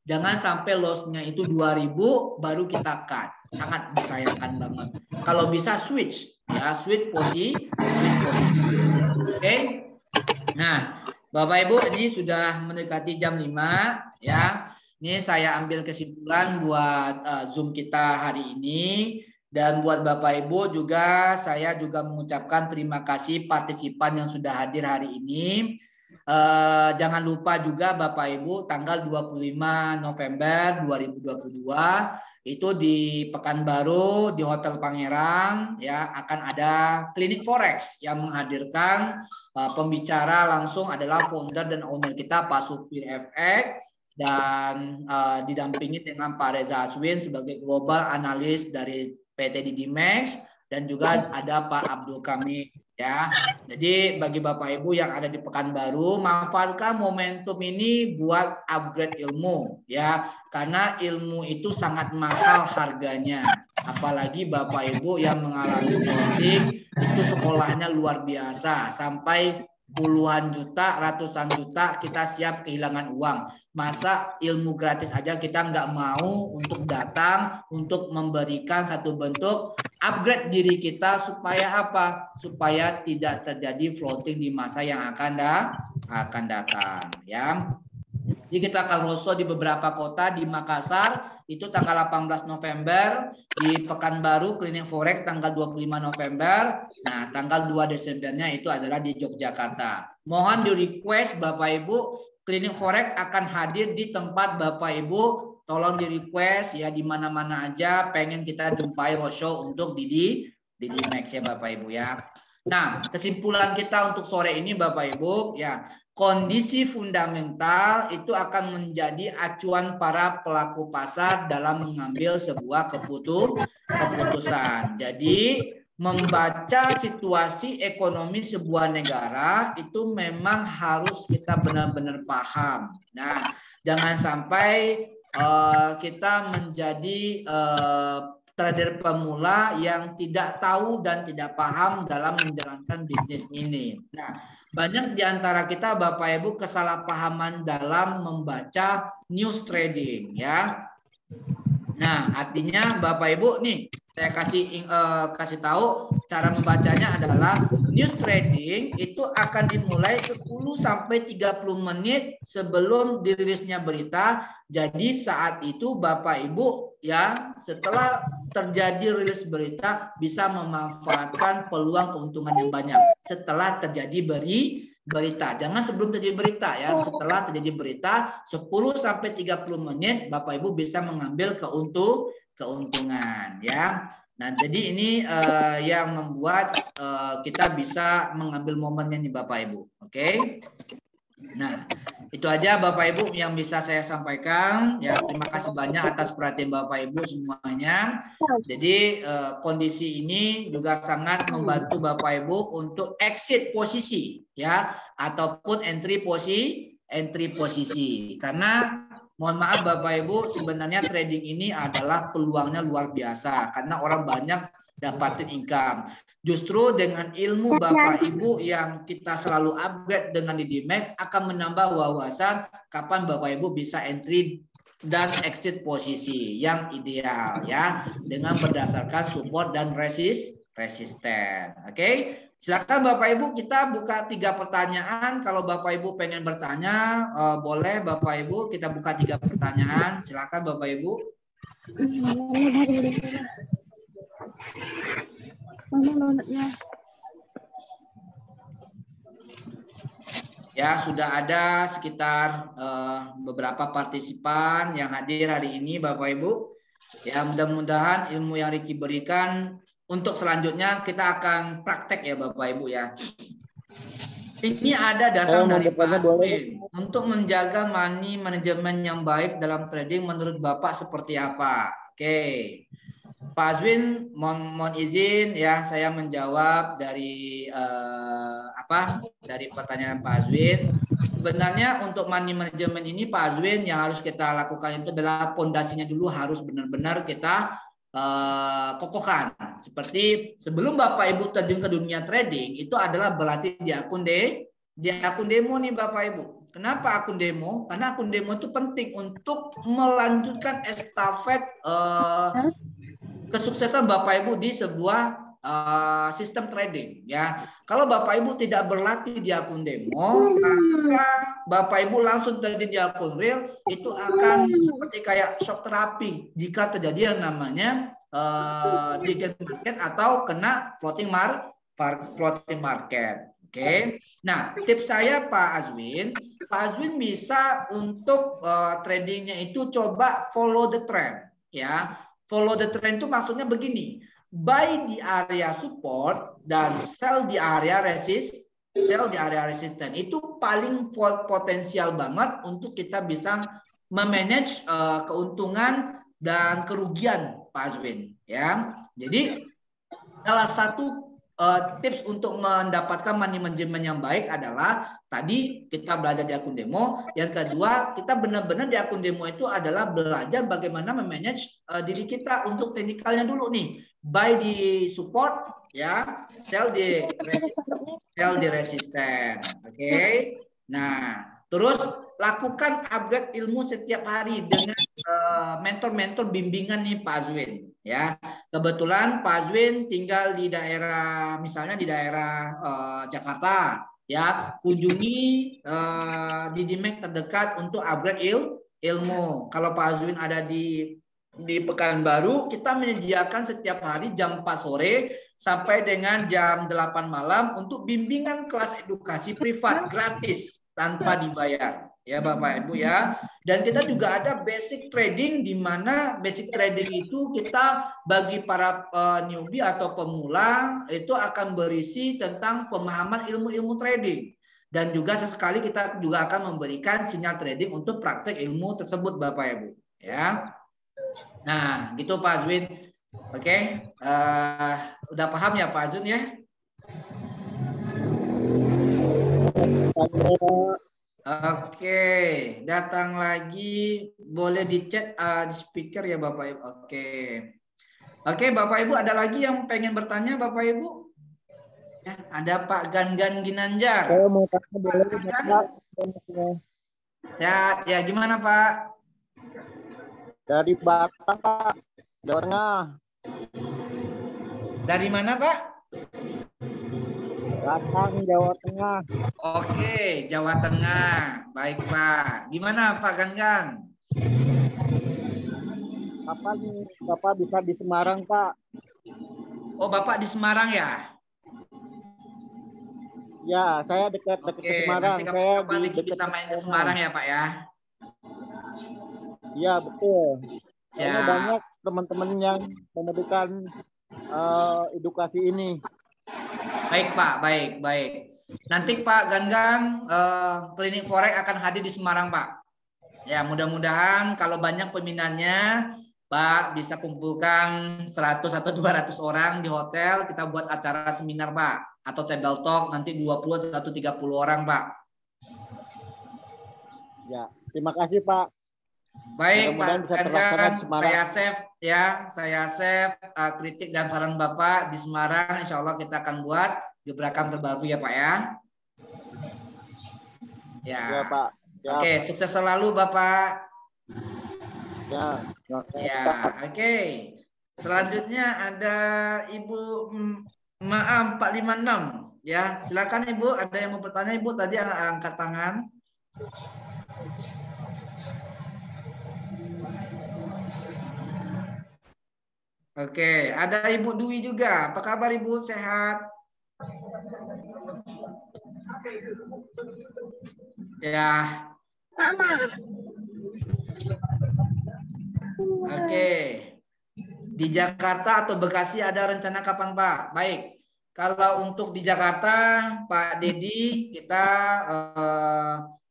Speaker 1: jangan sampai loss-nya itu 2.000 baru kita cut. Sangat disayangkan banget. Kalau bisa switch, ya switch posisi. Oke. Nah, Bapak Ibu, ini sudah mendekati jam 5 ya. Ini saya ambil kesimpulan buat Zoom kita hari ini, dan buat Bapak Ibu juga saya juga mengucapkan terima kasih partisipan yang sudah hadir hari ini. Jangan lupa juga Bapak Ibu, tanggal 25 November 2022 itu di Pekanbaru di Hotel Pangerang ya akan ada klinik forex yang menghadirkan pembicara langsung adalah founder dan owner kita Pak Supir FX, dan didampingi dengan Pak Reza Aswin sebagai global analis dari PT Didimex, dan juga ada Pak Abdul Kamil ya. Jadi bagi Bapak Ibu yang ada di Pekanbaru, manfaatkan momentum ini buat upgrade ilmu ya, karena ilmu itu sangat mahal harganya. Apalagi Bapak Ibu yang mengalami floating, itu sekolahnya luar biasa, sampai puluhan juta, ratusan juta kita siap kehilangan uang. Masa ilmu gratis aja kita nggak mau untuk datang, untuk memberikan satu bentuk upgrade diri kita supaya apa? Supaya tidak terjadi floating di masa yang akan datang ya. Jadi kita akan roadshow di beberapa kota, di Makassar itu tanggal 18 November, di Pekanbaru klinik forex tanggal 25 November. Nah, tanggal 2 Desembernya itu adalah di Yogyakarta. Mohon di request Bapak Ibu, klinik forex akan hadir di tempat Bapak Ibu. Tolong di request ya, di mana-mana aja pengen kita jumpai roadshow untuk di Max ya Bapak Ibu ya. Nah, kesimpulan kita untuk sore ini Bapak Ibu ya, kondisi fundamental itu akan menjadi acuan para pelaku pasar dalam mengambil sebuah keputusan. Jadi membaca situasi ekonomi sebuah negara itu memang harus kita benar-benar paham. Nah, jangan sampai kita menjadi trader pemula yang tidak tahu dan tidak paham dalam menjalankan bisnis ini. Nah, banyak di antara kita Bapak Ibu kesalahpahaman dalam membaca news trading ya. Nah, artinya Bapak Ibu nih, saya kasih tahu cara membacanya adalah news trading itu akan dimulai 10 sampai 30 menit sebelum dirilisnya berita. Jadi saat itu Bapak Ibu ya, setelah terjadi rilis berita bisa memanfaatkan peluang keuntungan yang banyak setelah terjadi berita. Jangan sebelum terjadi berita ya. Setelah terjadi berita 10 sampai 30 menit Bapak Ibu bisa mengambil keuntungan ya. Nah, jadi ini yang membuat kita bisa mengambil momennya nih Bapak Ibu. Oke. Nah, itu aja Bapak Ibu yang bisa saya sampaikan. Ya, terima kasih banyak atas perhatian Bapak Ibu semuanya. Jadi kondisi ini juga sangat membantu Bapak Ibu untuk exit posisi ya, ataupun entry posisi. Karena mohon maaf Bapak Ibu, sebenarnya trading ini adalah peluangnya luar biasa karena orang banyak dapatin income. Justru dengan ilmu Bapak Ibu yang kita selalu upgrade dengan Didimex akan menambah wawasan kapan Bapak Ibu bisa entry dan exit posisi yang ideal ya, dengan berdasarkan support dan resisten. Oke. Silakan Bapak Ibu, kita buka 3 pertanyaan. Kalau Bapak Ibu pengen bertanya, boleh Bapak Ibu kita buka 3 pertanyaan. Silakan Bapak Ibu. Ya, sudah ada sekitar beberapa partisipan yang hadir hari ini Bapak Ibu. Ya, mudah-mudahan ilmu yang Ricky berikan untuk selanjutnya kita akan praktek ya Bapak Ibu ya. Ini ada datang dari Pak Win. Untuk menjaga money manajemen yang baik dalam trading menurut Bapak seperti apa? Oke. Pak Azwin, mohon izin ya, saya menjawab dari dari pertanyaan Pak Azwin. Sebenarnya untuk money management ini Pak Azwin, yang harus kita lakukan itu adalah pondasinya dulu harus benar-benar kita kokohkan. Seperti sebelum Bapak Ibu terjun ke dunia trading, itu adalah berlatih di akun demo nih Bapak Ibu. Kenapa akun demo? Karena akun demo itu penting untuk melanjutkan estafet kesuksesan Bapak Ibu di sebuah sistem trading ya. Kalau Bapak Ibu tidak berlatih di akun demo, maka Bapak Ibu langsung trading di akun real, itu akan seperti kayak shock terapi jika terjadi yang namanya digen market atau kena floating market. Oke. Nah, tips saya Pak Azwin bisa untuk tradingnya itu coba follow the trend ya. Follow the trend itu maksudnya begini, buy di area support dan sell di area resisten. Itu paling potensial banget untuk kita bisa memanage keuntungan dan kerugian Pak Azwin ya. Jadi salah satu tips untuk mendapatkan money management yang baik adalah tadi kita belajar di akun demo. Yang kedua, kita benar-benar di akun demo itu adalah belajar bagaimana memanage diri kita untuk teknikalnya dulu nih. Buy di support ya, sell di resisten. Oke. Nah, terus lakukan upgrade ilmu setiap hari dengan mentor-mentor bimbingan nih Pak Azwin ya. Kebetulan Pak Azwin tinggal di daerah, misalnya di daerah Jakarta ya, kunjungi di Dimek terdekat untuk upgrade ilmu. Kalau Pak Azwin ada di Pekanbaru, kita menyediakan setiap hari jam 4 sore sampai dengan jam 8 malam untuk bimbingan kelas edukasi privat gratis tanpa dibayar ya Bapak Ibu ya. Dan kita juga ada basic trading, di mana basic trading itu kita bagi para newbie atau pemula itu akan berisi tentang pemahaman ilmu-ilmu trading, dan juga sesekali kita juga akan memberikan sinyal trading untuk praktek ilmu tersebut Bapak Ibu ya. Nah gitu Pak Azwin. Oke, udah paham ya Pak Azwin ya? Oke, datang lagi, boleh di chat di speaker ya Bapak Ibu. Oke, Bapak Ibu ada lagi yang pengen bertanya Bapak Ibu? Ya, ada Pak Gangan Ginanjar.
Speaker 2: Saya mau tanya boleh Pak?
Speaker 1: Ya gimana Pak?
Speaker 2: Dari Batam Pak, Jawa Tengah.
Speaker 1: Dari mana Pak?
Speaker 2: Batam, Jawa Tengah.
Speaker 1: Oke, Jawa Tengah. Baik Pak. Gimana Pak Gangan?
Speaker 2: Kapan Bapak bisa di Semarang Pak?
Speaker 1: Oh Bapak di Semarang ya?
Speaker 2: Ya, saya dekat
Speaker 1: Oke,
Speaker 2: Semarang.
Speaker 1: nanti
Speaker 2: Saya
Speaker 1: kapan
Speaker 2: di
Speaker 1: bisa main ke Semarang ya Pak ya?
Speaker 2: Iya betul. Soalnya
Speaker 1: Ya.
Speaker 2: banyak teman-teman yang memberikan edukasi ini.
Speaker 1: Baik Pak, baik. Nanti Pak Gangang klinik forex akan hadir di Semarang Pak. Ya mudah-mudahan kalau banyak peminatnya Pak bisa kumpulkan 100 atau 200 orang di hotel, kita buat acara seminar Pak, atau table talk nanti 20 atau 30 orang Pak.
Speaker 2: Ya, terima kasih Pak.
Speaker 1: Baik Pak Gangang, saya save kritik dan saran Bapak di Semarang. Insya Allah kita akan buat gebrakan terbaru ya Pak ya.
Speaker 2: Ya Pak. Ya.
Speaker 1: Oke, sukses selalu Bapak.
Speaker 2: Ya,
Speaker 1: oke. Selanjutnya ada Ibu Maam 456 ya. Silakan Ibu, ada yang mau bertanya Ibu, tadi angkat tangan. Oke, ada Ibu Dwi juga. Apa kabar Ibu? Sehat? Ya. Oke. Di Jakarta atau Bekasi ada rencana kapan Pak? Baik. Kalau untuk di Jakarta, Pak Dedi, kita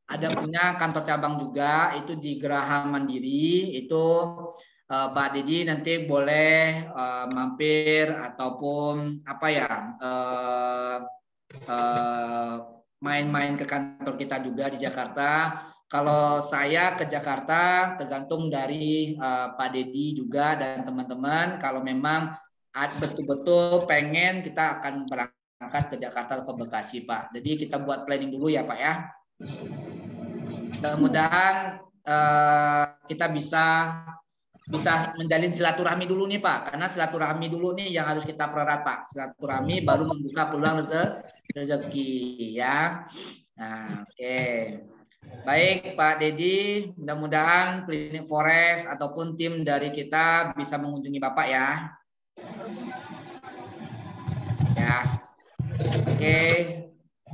Speaker 1: ada punya kantor cabang juga, itu di Geraha Mandiri, itu Pak Didi nanti boleh mampir ataupun apa ya main-main ke kantor kita juga di Jakarta. Kalau saya ke Jakarta tergantung dari Pak Dedi juga dan teman-teman. Kalau memang betul-betul pengen, kita akan berangkat ke Jakarta atau ke Bekasi, Pak. Jadi kita buat planning dulu ya, Pak ya. Mudah-mudahan kita bisa menjalin silaturahmi dulu nih Pak, karena silaturahmi dulu nih yang harus kita pererat Pak. Silaturahmi baru membuka peluang rezeki ya. Nah, oke. Baik Pak Dedi, mudah-mudahan Klinik Forex ataupun tim dari kita bisa mengunjungi Bapak ya. Ya. Oke.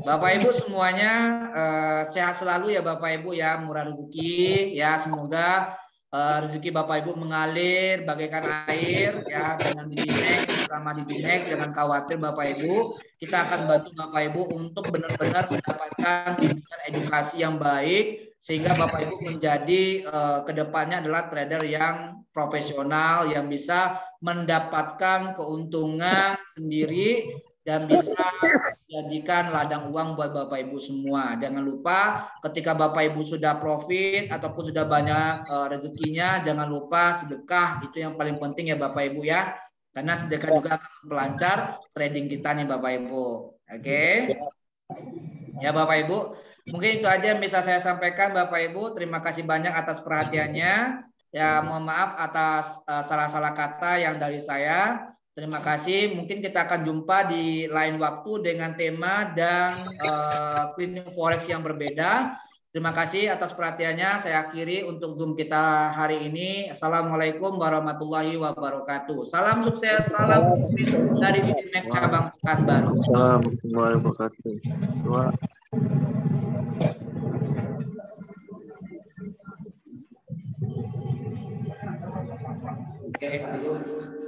Speaker 1: Bapak Ibu semuanya sehat selalu ya Bapak Ibu ya, murah rezeki ya, semoga rezeki Bapak Ibu mengalir bagaikan air ya, dengan Didimek, bersama Didimek, jangan khawatir Bapak Ibu, kita akan bantu Bapak Ibu untuk benar-benar mendapatkan bimbingan edukasi yang baik sehingga Bapak Ibu menjadi kedepannya adalah trader yang profesional yang bisa mendapatkan keuntungan sendiri dan bisa jadikan ladang uang buat Bapak Ibu semua. Jangan lupa ketika Bapak Ibu sudah profit ataupun sudah banyak rezekinya, jangan lupa sedekah, itu yang paling penting ya Bapak Ibu ya. Karena sedekah juga akan melancar trading kita nih Bapak Ibu. Oke. Ya Bapak Ibu, mungkin itu aja yang bisa saya sampaikan Bapak Ibu. Terima kasih banyak atas perhatiannya. Ya mohon maaf atas salah-salah kata yang dari saya. Terima kasih. Mungkin kita akan jumpa di lain waktu dengan tema dan Klinik Forex yang berbeda. Terima kasih atas perhatiannya. Saya akhiri untuk Zoom kita hari ini. Assalamualaikum warahmatullahi wabarakatuh. Salam sukses, salam dari Didimek Cabang Pekanbaru.
Speaker 3: Assalamualaikum warahmatullahi wabarakatuh.
Speaker 1: Oke, dulu.